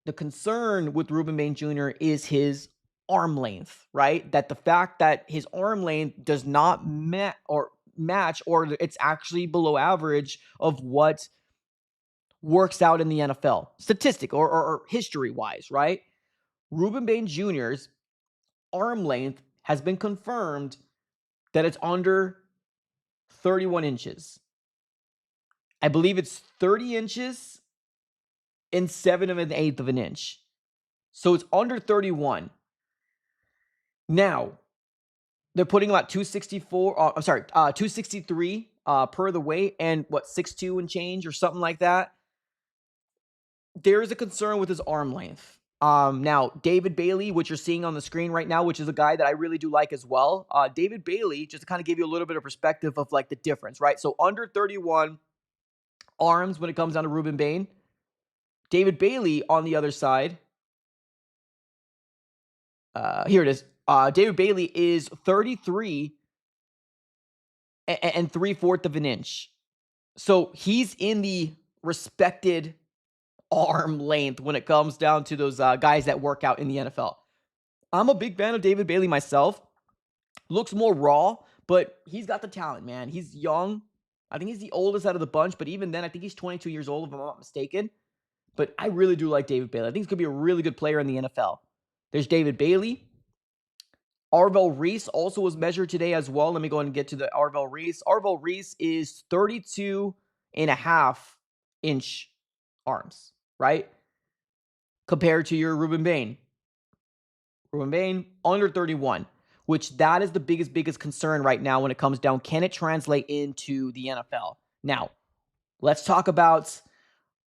B: The concern with Ruben Bain Jr. is his arm length, right? That the fact that his arm length does not match or it's actually below average of what works out in the NFL, statistic or history-wise, right? Ruben Bain Jr.'s arm length has been confirmed that it's under 31 inches. I believe it's 30 inches and 7 1/8 of an inch. So it's under 31. Now, they're putting about 263 per the weight and 6'2" and change or something like that. There is a concern with his arm length. Now, David Bailey, which you're seeing on the screen right now, which is a guy that I really do like as well. David Bailey, just to kind of give you a little bit of perspective of like the difference, right? So under 31 arms when it comes down to Ruben Bain. David Bailey on the other side. Here it is. David Bailey is 33 and 3/4 of an inch. So he's in the respected arm length when it comes down to those guys that work out in the NFL. I'm a big fan of David Bailey myself. Looks more raw, but he's got the talent, man. He's young. I think he's the oldest out of the bunch, but even then, I think he's 22 years old, if I'm not mistaken. But I really do like David Bailey. I think he's going to be a really good player in the NFL. There's David Bailey. Arvell Reese also was measured today as well. Let me go ahead and get to the Arvell Reese. Arvell Reese is 32.5-inch arms, right? Compared to your Ruben Bain. Ruben Bain, under 31, which that is the biggest concern right now when it comes down. Can it translate into the NFL? Now, let's talk about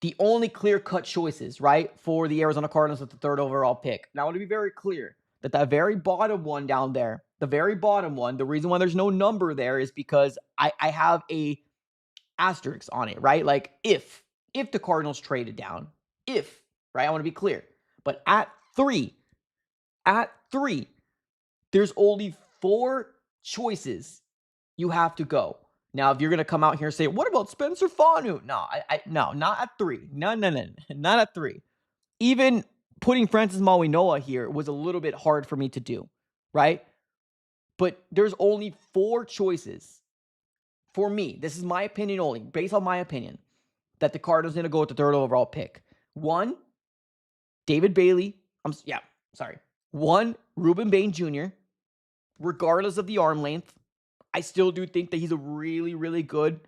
B: the only clear-cut choices, right, for the Arizona Cardinals with the third overall pick. Now, I want to be very clear that very bottom one down there, the very bottom one, the reason why there's no number there is because I have a asterisk on it, right? Like if the Cardinals traded down, right? I want to be clear. But at three, there's only 4 choices you have to go. Now, if you're going to come out here and say, what about Spencer Fanu? No, no, not at 3. No, not at 3. Even putting Francis Moe-Noah here was a little bit hard for me to do, right? But there's only 4 choices for me. This is my opinion only, based on my opinion, that the Cardinals are going to go with the third overall pick. 1, David Bailey. 1, Ruben Bain Jr., regardless of the arm length. I still do think that he's a really, really good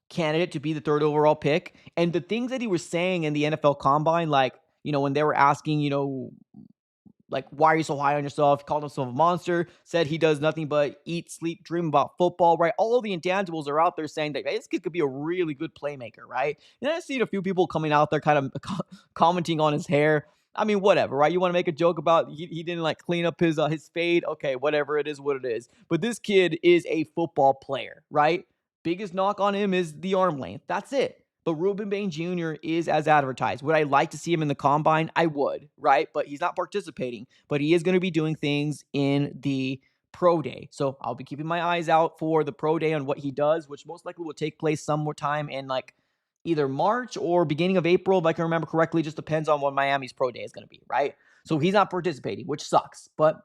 B: candidate to be the third overall pick. And the things that he was saying in the NFL Combine, like, when they were asking, Like, why are you so high on yourself? He called himself a monster, said he does nothing but eat, sleep, dream about football, right? All of the intangibles are out there saying that, hey, this kid could be a really good playmaker, right? And I've seen a few people coming out there kind of commenting on his hair. I mean, whatever, right? You want to make a joke about he didn't like clean up his fade? Okay, whatever, it is what it is. But this kid is a football player, right? Biggest knock on him is the arm length. That's it. But Ruben Bain Jr. is as advertised. Would I like to see him in the combine? I would, right? But he's not participating. But he is going to be doing things in the pro day. So I'll be keeping my eyes out for the pro day on what he does, which most likely will take place some more time in like either March or beginning of April, if I can remember correctly. Just depends on when Miami's pro day is going to be, right? So he's not participating, which sucks. But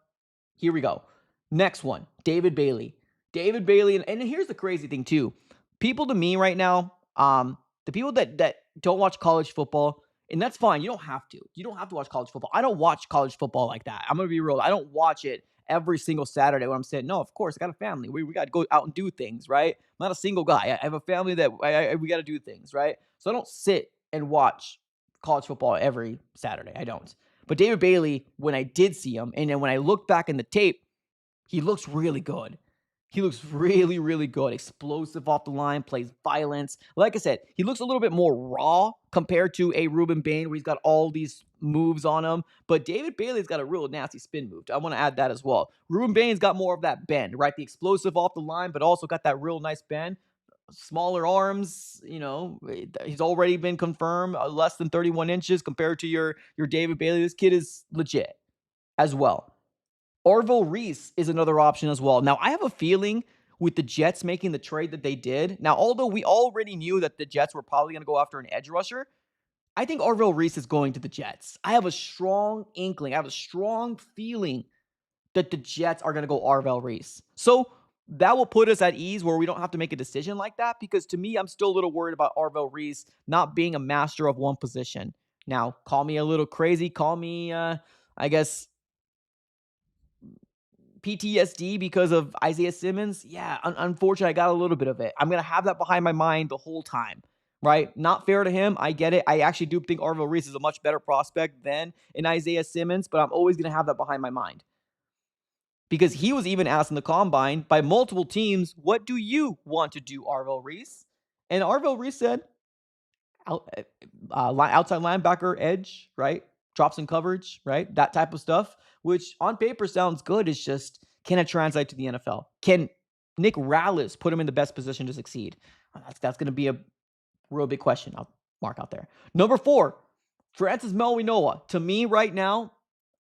B: here we go. Next one, David Bailey. David Bailey, and here's the crazy thing too. People to me right now, the people that don't watch college football, and that's fine. You don't have to. You don't have to watch college football. I don't watch college football like that. I'm gonna be real. I don't watch it every single Saturday when I'm saying, no, of course, I got a family. We got to go out and do things, right? I'm not a single guy. I have a family that we got to do things, right? So I don't sit and watch college football every Saturday. I don't. But David Bailey, when I did see him, and then when I look back in the tape, he looks really good. He looks really, really good. Explosive off the line, plays violence. Like I said, he looks a little bit more raw compared to a Ruben Bain, where he's got all these moves on him. But David Bailey's got a real nasty spin move. I want to add that as well. Ruben Bain's got more of that bend, right? The explosive off the line, but also got that real nice bend. Smaller arms, he's already been confirmed, less than 31 inches compared to your David Bailey. This kid is legit as well. Orville Reese is another option as well. Now, I have a feeling with the Jets making the trade that they did. Now, although we already knew that the Jets were probably going to go after an edge rusher, I think Orville Reese is going to the Jets. I have a strong inkling. I have a strong feeling that the Jets are going to go Orville Reese. So that will put us at ease where we don't have to make a decision like that, because to me, I'm still a little worried about Orville Reese not being a master of one position. Now, call me a little crazy. Call me, I guess, PTSD because of Isaiah Simmons. Yeah, unfortunately, I got a little bit of it. I'm going to have that behind my mind the whole time, right? Not fair to him. I get it. I actually do think Orville Reese is a much better prospect than an Isaiah Simmons, but I'm always going to have that behind my mind. Because he was even asked in the combine by multiple teams, what do you want to do, Orville Reese? And Orville Reese said, outside linebacker, edge, right? Drops in coverage, right? That type of stuff, which on paper sounds good. It's just, can it translate to the NFL? Can Nick Rallis put him in the best position to succeed? That's going to be a real big question. I'll mark out there. Number 4, Francis Mauigoa. To me right now,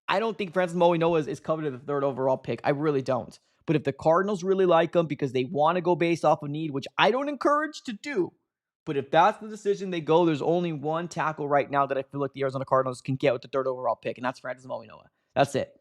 B: I don't think Francis Mauigoa is coveted the 3rd overall pick. I really don't. But if the Cardinals really like him because they want to go based off of need, which I don't encourage to do, but if that's the decision they go, there's only one tackle right now that I feel like the Arizona Cardinals can get with the 3rd overall pick, and that's Francis Mauigoa. That's it.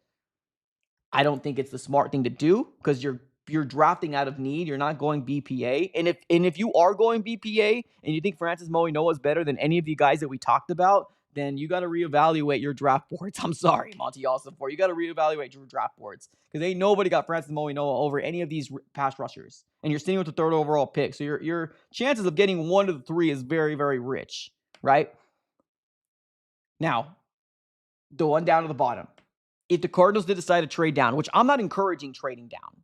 B: I don't think it's the smart thing to do because you're drafting out of need. You're not going BPA. And if you are going BPA and you think Francis Mauigoa is better than any of the guys that we talked about, then you got to reevaluate your draft boards. I'm sorry, Monty Ossenfort. You got to reevaluate your draft boards because ain't nobody got Francis Mauigoa over any of these pass rushers. And you're sitting with the 3rd overall pick. So your chances of getting 1 of the 3 is very, very rich, right? Now, the one down to the bottom. If the Cardinals did decide to trade down, which I'm not encouraging trading down.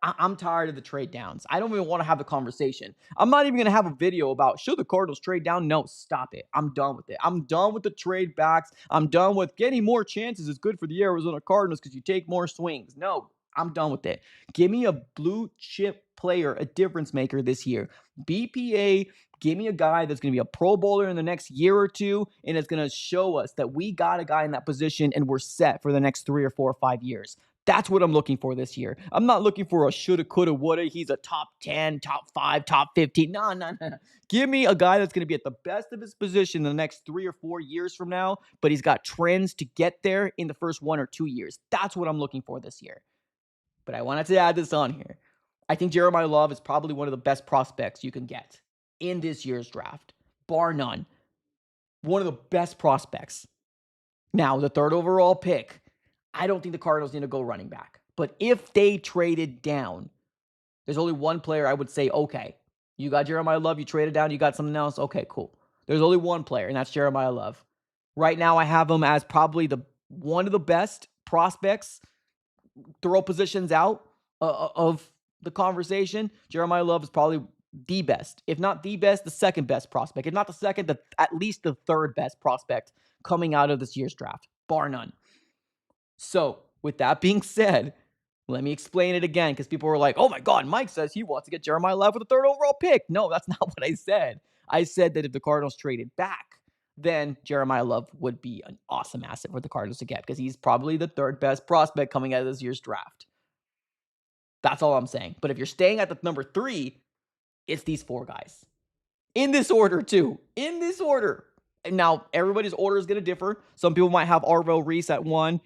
B: I'm tired of the trade downs. I don't even want to have the conversation. I'm not even going to have a video about should the Cardinals trade down? No, stop it. I'm done with it. I'm done with the trade backs. I'm done with getting more chances is good for the Arizona Cardinals because you take more swings. No, I'm done with it. Give me a blue chip player, a difference maker this year. BPA, give me a guy that's going to be a Pro Bowler in the next year or two, and it's going to show us that we got a guy in that position and we're set for the next 3 or 4 or 5 years. That's what I'm looking for this year. I'm not looking for a shoulda, coulda, woulda. He's a top 10, top 5, top 15. No. Give me a guy that's going to be at the best of his position in the next 3 or 4 years from now, but he's got trends to get there in the first 1 or 2 years. That's what I'm looking for this year. But I wanted to add this on here. I think Jeremiah Love is probably one of the best prospects you can get in this year's draft, bar none. One of the best prospects. Now, the 3rd overall pick, I don't think the Cardinals need to go running back. But if they traded down, there's only one player I would say, okay, you got Jeremiah Love, you traded down, you got something else? Okay, cool. There's only one player, and that's Jeremiah Love. Right now, I have him as probably one of the best, prospects, throw positions out of the conversation, Jeremiah Love is probably the best, if not the best, the second best prospect, if not the second, at least the third best prospect coming out of this year's draft, bar none. So, with that being said, let me explain it again because people were like, oh my God, Mike says he wants to get Jeremiah Love with the third overall pick. No, that's not what I said. I said that if the Cardinals traded back, then Jeremiah Love would be an awesome asset for the Cardinals to get because he's probably the third best prospect coming out of this year's draft. That's all I'm saying. But if you're staying at the number 3, it's these 4 guys. In this order, too. In this order. And now, everybody's order is going to differ. Some people might have Arvell Reese at 1,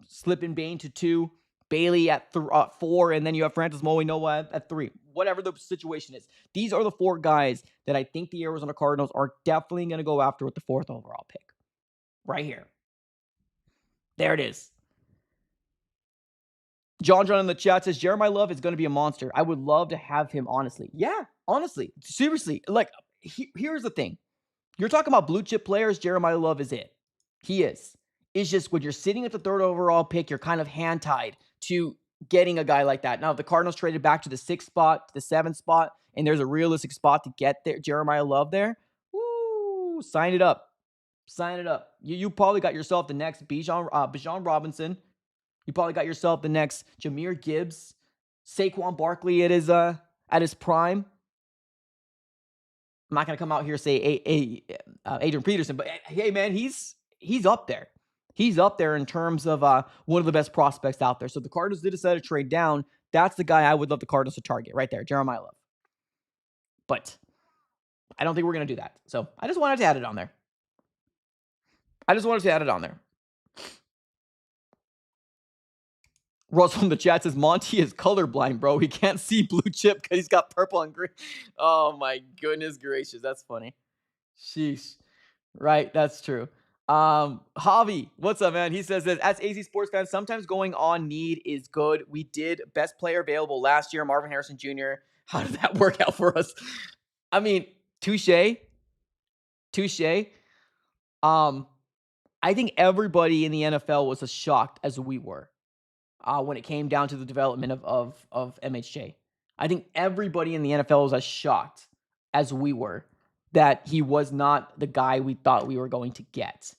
B: Slippin' Bain to 2, Bailey at 4, and then you have Francis Noah at 3. Whatever the situation is. These are the 4 guys that I think the Arizona Cardinals are definitely going to go after with the 4th overall pick. Right here. There it is. John in the chat says, Jeremiah Love is going to be a monster. I would love to have him, honestly. Yeah, honestly. Seriously. Like, here's the thing. You're talking about blue chip players, Jeremiah Love is it. He is. It's just when you're sitting at the 3rd overall pick, you're kind of hand-tied to getting a guy like that. Now, if the Cardinals traded back to the 6th spot, to the 7th spot, and there's a realistic spot to get there, Jeremiah Love there, woo, sign it up. Sign it up. You probably got yourself the next Bijan Robinson. You probably got yourself the next Jahmyr Gibbs, Saquon Barkley at his prime. I'm not going to come out here and say Adrian Peterson, but hey, man, he's up there. He's up there in terms of one of the best prospects out there. So if the Cardinals did decide to trade down, that's the guy I would love the Cardinals to target right there, Jeremiah Love. But I don't think we're going to do that. So I just wanted to add it on there. Russell in the chat says, Monty is colorblind, bro. He can't see blue chip because he's got purple and green. Oh, my goodness gracious. That's funny. Sheesh. Right, that's true. Javi, what's up, man? He says that as AZ sports fans, sometimes going on need is good. We did best player available last year, Marvin Harrison Jr. How did that work out for us? I mean, touche. I think everybody in the NFL was as shocked as we were when it came down to the development of MHJ. I think everybody in the NFL was as shocked as we were that he was not the guy we thought we were going to get.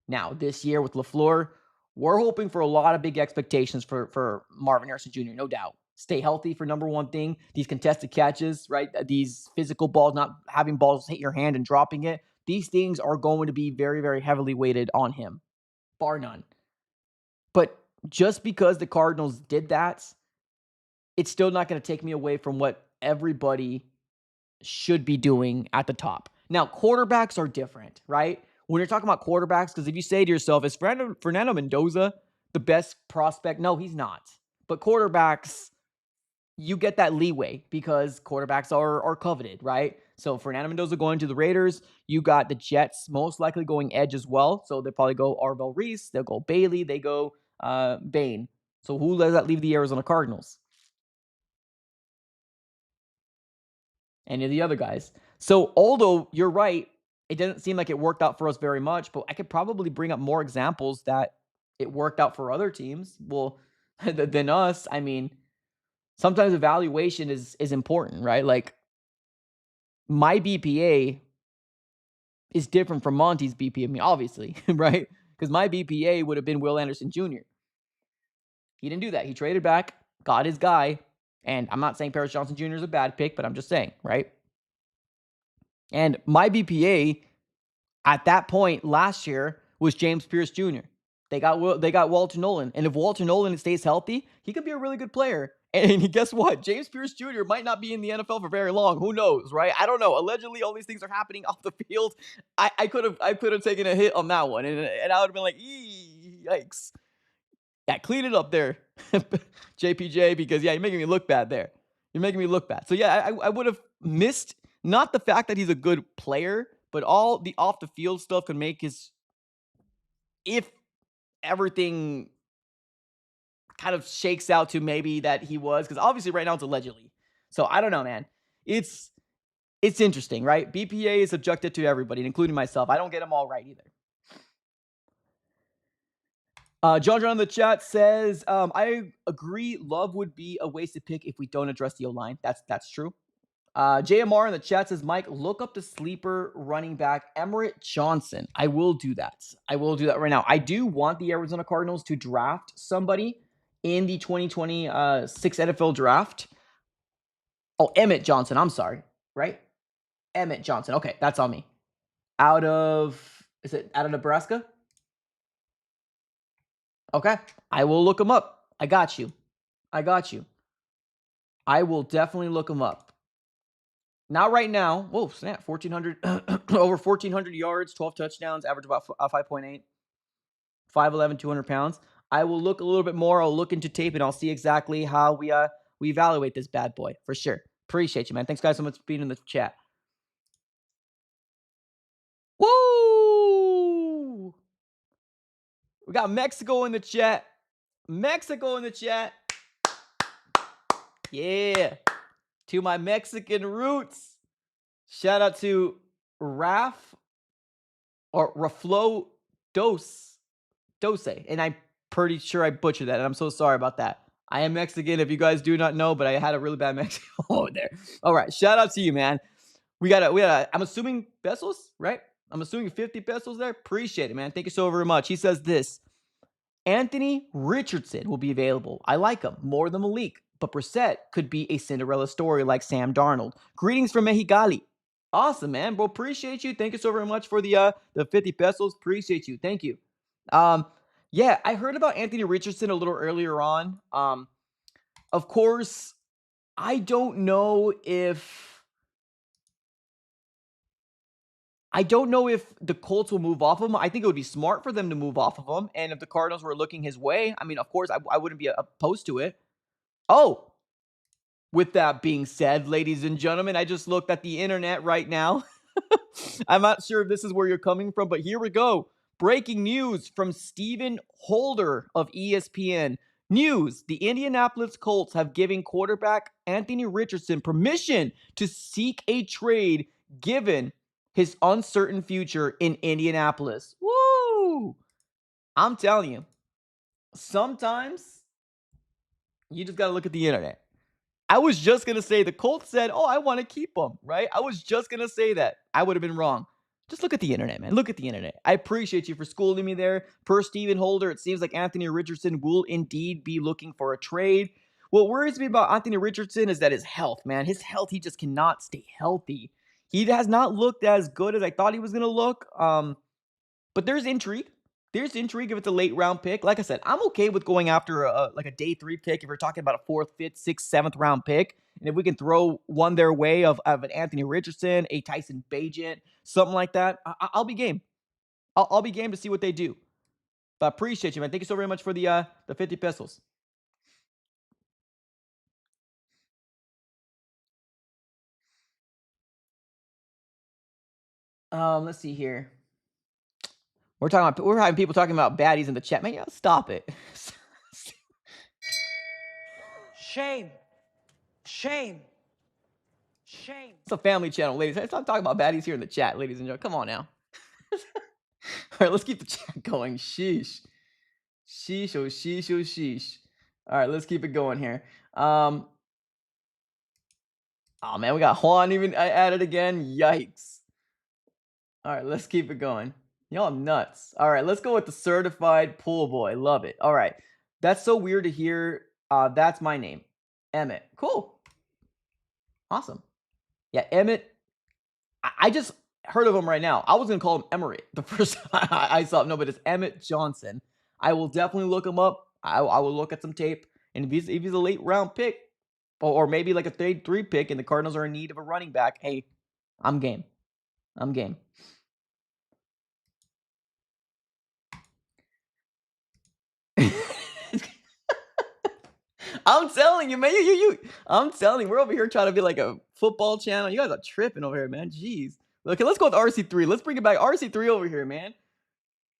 B: Now, this year with LaFleur, we're hoping for a lot of big expectations for Marvin Harrison Jr., no doubt. Stay healthy for number one thing. These contested catches, right? These physical balls, not having balls hit your hand and dropping it. These things are going to be very, very heavily weighted on him, bar none. But just because the Cardinals did that, it's still not going to take me away from what everybody should be doing at the top. Now, quarterbacks are different, right? When you're talking about quarterbacks, because if you say to yourself, is Fernando Mendoza the best prospect? No, he's not. But quarterbacks, you get that leeway because quarterbacks are coveted, right? So Fernando Mendoza going to the Raiders. You got the Jets most likely going edge as well. So they'll probably go Arvell Reese. They'll go Bailey. They go Bain. So who does that leave the Arizona Cardinals? Any of the other guys. So although you're right, it doesn't seem like it worked out for us very much, but I could probably bring up more examples that it worked out for other teams. Well, than us. I mean, sometimes evaluation is important, right? Like my BPA is different from Monty's BPA. I mean, obviously, right? Because my BPA would have been Will Anderson Jr. He didn't do that. He traded back, got his guy. And I'm not saying Paris Johnson Jr. is a bad pick, but I'm just saying, right? And my BPA at that point last year was James Pierce Jr. They got Walter Nolan. And if Walter Nolan stays healthy, he could be a really good player. And guess what? James Pierce Jr. might not be in the NFL for very long. Who knows, right? I don't know. Allegedly, all these things are happening off the field. I could have taken a hit on that one. And I would have been like, yikes. Yeah, clean it up there, JPJ, because, yeah, you're making me look bad there. You're making me look bad. So, yeah, I would have missed not the fact that he's a good player, but all the off-the-field stuff can make if everything kind of shakes out to maybe that he was, because obviously right now it's allegedly. So, I don't know, man. It's interesting, right? BPA is subjective to everybody, including myself. I don't get them all right either. John John in the chat says, I agree. Love would be a wasted pick if we don't address the O-line. That's true. JMR in the chat says, Mike, look up the sleeper running back, Emmerich Johnson. I will do that. I will do that right now. I do want the Arizona Cardinals to draft somebody in the 2026 NFL draft. Oh, Emmett Johnson. I'm sorry. Right? Emmett Johnson. Okay, that's on me. Is it out of Nebraska? Okay. I will look him up. I got you. I will definitely look him up. Not right now. Whoa, snap. 1,400, over 1,400 yards, 12 touchdowns, average about 5.8, 5'11", 200 pounds. I will look a little bit more. I'll look into tape and I'll see exactly how we evaluate this bad boy for sure. Appreciate you, man. Thanks, guys, so much for being in the chat. Woo! We got Mexico in the chat. Yeah. To my Mexican roots. Shout out to Raflo Dose. And I'm pretty sure I butchered that. And I'm so sorry about that. I am Mexican, if you guys do not know, but I had a really bad Mexican over there. All right. Shout out to you, man. We got I'm assuming pesos, right? I'm assuming 50 pesos there. Appreciate it, man. Thank you so very much. He says this. Anthony Richardson will be available. I like him more than Malik, but Brissett could be a Cinderella story like Sam Darnold. Greetings from Mexicali. Awesome, man. Well, appreciate you. Thank you so very much for the 50 pesos. Appreciate you. Thank you. Yeah, I heard about Anthony Richardson a little earlier on. Of course, I don't know if the Colts will move off of him. I think it would be smart for them to move off of him. And if the Cardinals were looking his way, I mean, of course, I wouldn't be opposed to it. Oh, with that being said, ladies and gentlemen, I just looked at the internet right now. I'm not sure if this is where you're coming from, but here we go. Breaking news from Stephen Holder of ESPN. News: the Indianapolis Colts have given quarterback Anthony Richardson permission to seek a trade given his uncertain future in Indianapolis. Woo! I'm telling you, sometimes you just got to look at the internet. I was just going to say the Colts said, oh, I want to keep him, right? I was just going to say that. I would have been wrong. Just look at the internet, man. Look at the internet. I appreciate you for schooling me there. Per Stephen Holder, it seems like Anthony Richardson will indeed be looking for a trade. What worries me about Anthony Richardson is that his health, man. His health, he just cannot stay healthy. He has not looked as good as I thought he was going to look. But there's intrigue. There's intrigue if it's a late round pick. Like I said, I'm okay with going after a day 3 pick if you're talking about a 4th, 5th, 6th, 7th round pick. And if we can throw one their way of an Anthony Richardson, a Tyson Bagent, something like that, I'll be game. I'll be game to see what they do. But I appreciate you, man. Thank you so very much for the 50 pesos. Let's see here. We're having people talking about baddies in the chat. Man, stop it.
C: Shame. Shame. Shame.
B: It's a family channel, ladies. Stop talking about baddies here in the chat, ladies and gentlemen. Come on now. All right, let's keep the chat going. Sheesh. Sheesh, oh sheesh, oh sheesh. All right, let's keep it going here. Oh man, we got Juan even added again. Yikes. All right, let's keep it going. Y'all nuts. All right, let's go with the certified pool boy. Love it. All right. That's so weird to hear. That's my name. Emmett. Cool. Awesome. Yeah, Emmett. I just heard of him right now. I was going to call him Emmerich the first time I saw him. No, but it's Emmett Johnson. I will definitely look him up. I will look at some tape. And if he's a late round pick, or maybe like a 3 pick, and the Cardinals are in need of a running back, hey, I'm game. I'm game. I'm telling you, man. I'm telling you, we're over here trying to be like a football channel. You guys are tripping over here, man. Jeez. Okay, let's go with RC3. Let's bring it back. RC3 over here, man.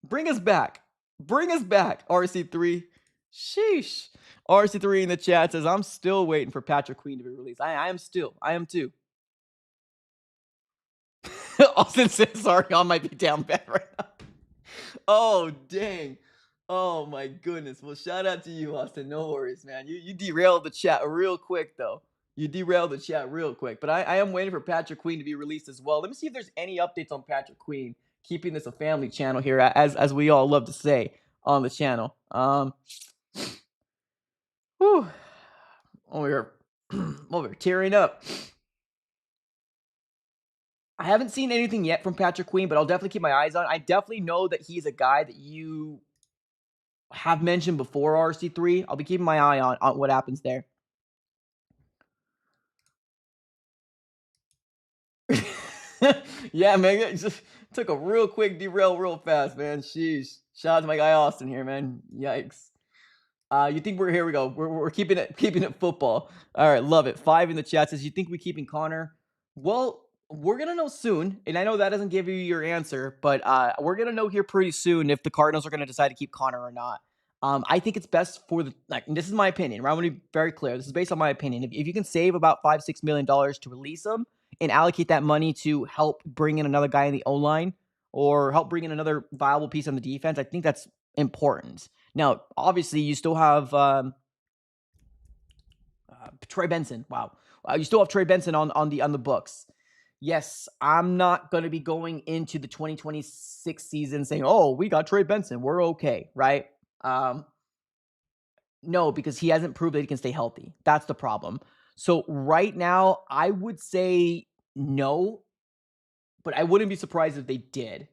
B: Bring us back. Bring us back, RC3. Sheesh. RC3 in the chat says, I'm still waiting for Patrick Queen to be released. I am too. Austin says, sorry, I might be down bad right now. Oh, dang. Oh my goodness. Well, shout out to you, Austin. No worries, man. You derailed the chat real quick though. You derailed the chat real quick. But I am waiting for Patrick Queen to be released as well. Let me see if there's any updates on Patrick Queen. Keeping this a family channel here, as we all love to say on the channel. Whew. Over here, over here, tearing up. I haven't seen anything yet from Patrick Queen, but I'll definitely keep my eyes on. I definitely know that he's a guy that you have mentioned before, RC3. I'll be keeping my eye on what happens there. Yeah, man, it just took a real quick derail real fast, man. Sheesh. Shout out to my guy Austin here, man. Yikes. You think we're here we go. We're keeping it football. All right, love it. 5 in the chat says, you think we keeping Connor? Well, we're gonna know soon, and I know that doesn't give you your answer, but we're gonna know here pretty soon if the Cardinals are gonna decide to keep Connor or not. I think it's best for the and this is my opinion. Right? I want to be very clear. This is based on my opinion. If you can save about $5-6 million to release him and allocate that money to help bring in another guy in the O line or help bring in another viable piece on the defense, I think that's important. Now, obviously, you still have Trey Benson. Wow, you still have Trey Benson on the books. Yes, I'm not going to be going into the 2026 season saying, "Oh, we got Trey Benson, we're okay," right? No, because he hasn't proved that he can stay healthy. That's the problem. So right now, I would say no, but I wouldn't be surprised if they did.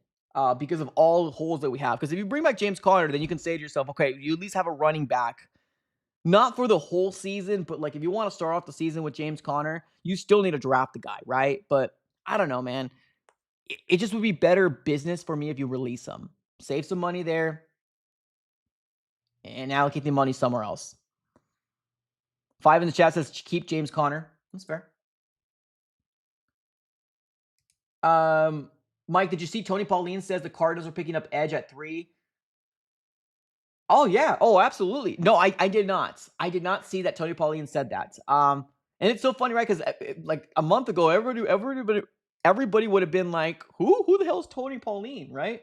B: Because of all the holes that we have. Because if you bring back James Conner, then you can say to yourself, okay, you at least have a running back. Not for the whole season, but like if you want to start off the season with James Conner, you still need to draft the guy, right? But I don't know, man. It just would be better business for me if you release him. Save some money there and allocate the money somewhere else. 5 in the chat says keep James Conner. That's fair. Mike, did you see Tony Pauline says the Cardinals are picking up edge at 3? Oh, yeah. Oh, absolutely. No, I did not. I did not see that Tony Pauline said that. And it's so funny, right? Because like a month ago, everybody would have been like, who the hell is Tony Pauline, right?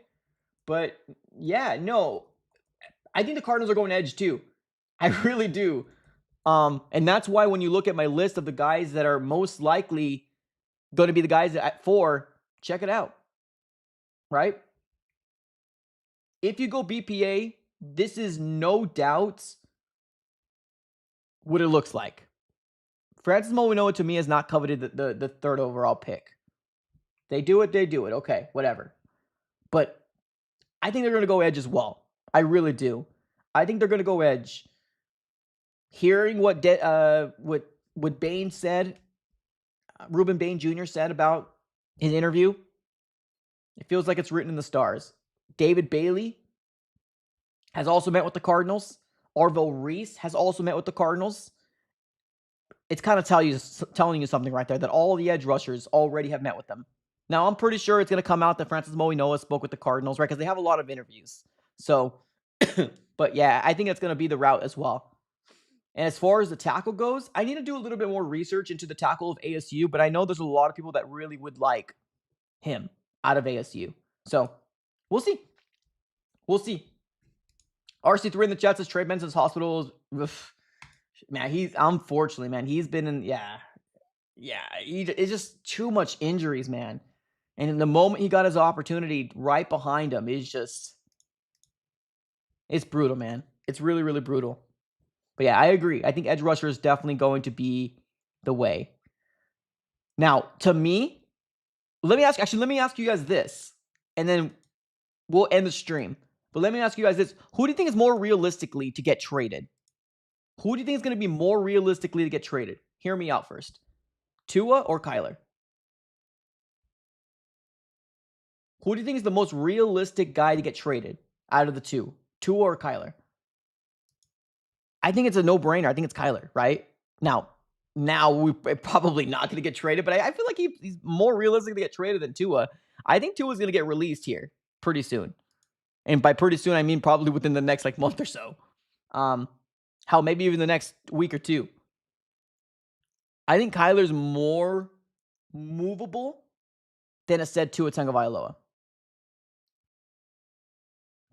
B: But yeah, no. I think the Cardinals are going edge too. I really do. And that's why when you look at my list of the guys that are most likely going to be the guys at 4, check it out. Right? If you go BPA, this is no doubt what it looks like. Francis Mourinho to me has not coveted the 3rd overall pick. They do it. Okay, whatever. But I think they're going to go edge as well. I really do. I think they're going to go edge. Hearing what Bain said, Ruben Bain Jr. said about his interview, it feels like it's written in the stars. David Bailey has also met with the Cardinals. Arvell Reese has also met with the Cardinals. It's kind of telling you something right there that all the edge rushers already have met with them. Now, I'm pretty sure it's going to come out that Francis Mourinho spoke with the Cardinals, right? Because they have a lot of interviews. So, but yeah, I think that's going to be the route as well. And as far as the tackle goes, I need to do a little bit more research into the tackle of ASU, but I know there's a lot of people that really would like him out of ASU. So, we'll see. We'll see. RC3 in the chat says Trey Benson's hospital. Man, unfortunately, man, he's been in, it's just too much injuries, man. And in the moment he got his opportunity right behind him, it's brutal, man. It's really, really brutal. But yeah, I agree. I think edge rusher is definitely going to be the way. Now, to me, let me ask you guys this, and then we'll end the stream. But let me ask you guys this. Who do you think is more realistically to get traded? Who do you think is going to be more realistically to get traded? Hear me out first. Tua or Kyler? Who do you think is the most realistic guy to get traded out of the two? Tua or Kyler? I think it's a no-brainer. I think it's Kyler, right? Now we're probably not going to get traded, but I feel like he's more realistic to get traded than Tua. I think Tua's going to get released here pretty soon. And by pretty soon, I mean probably within the next month or so. Hell, maybe even the next week or two. I think Kyler's more movable than a said Tua Tagovailoa.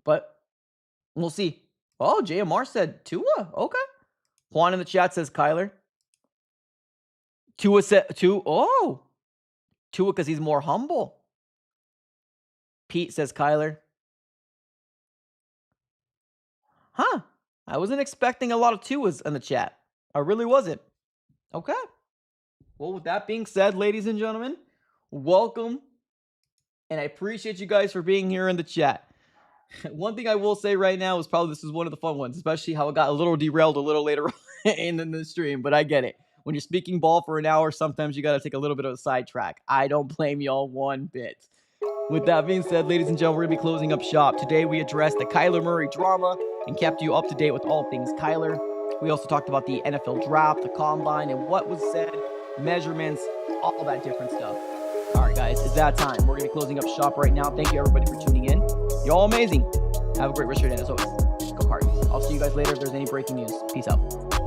B: But We'll see. Oh, JMR said Tua. Okay. Juan in the chat says Kyler. Tua said Tua. Oh, Tua because he's more humble. Pete says Kyler. Huh. I wasn't expecting a lot of Tuas in the chat. I really wasn't. Okay. Well, with that being said, ladies and gentlemen, welcome. And I appreciate you guys for being here in the chat. One thing I will say right now is probably this is one of the fun ones, especially how it got a little derailed a little later on in the stream, but I get it. When you're speaking ball for an hour, sometimes you got to take a little bit of a sidetrack. I don't blame y'all one bit. With that being said, ladies and gentlemen, we're going to be closing up shop. Today, we addressed the Kyler Murray drama and kept you up to date with all things Kyler. We also talked about the NFL draft, the combine, and what was said, measurements, all that different stuff. All right, guys, it's that time. We're going to be closing up shop right now. Thank you, everybody, for tuning in. You're all amazing. Have a great rest of your day, as always. Go Cardinals. I'll see you guys later if there's any breaking news. Peace out.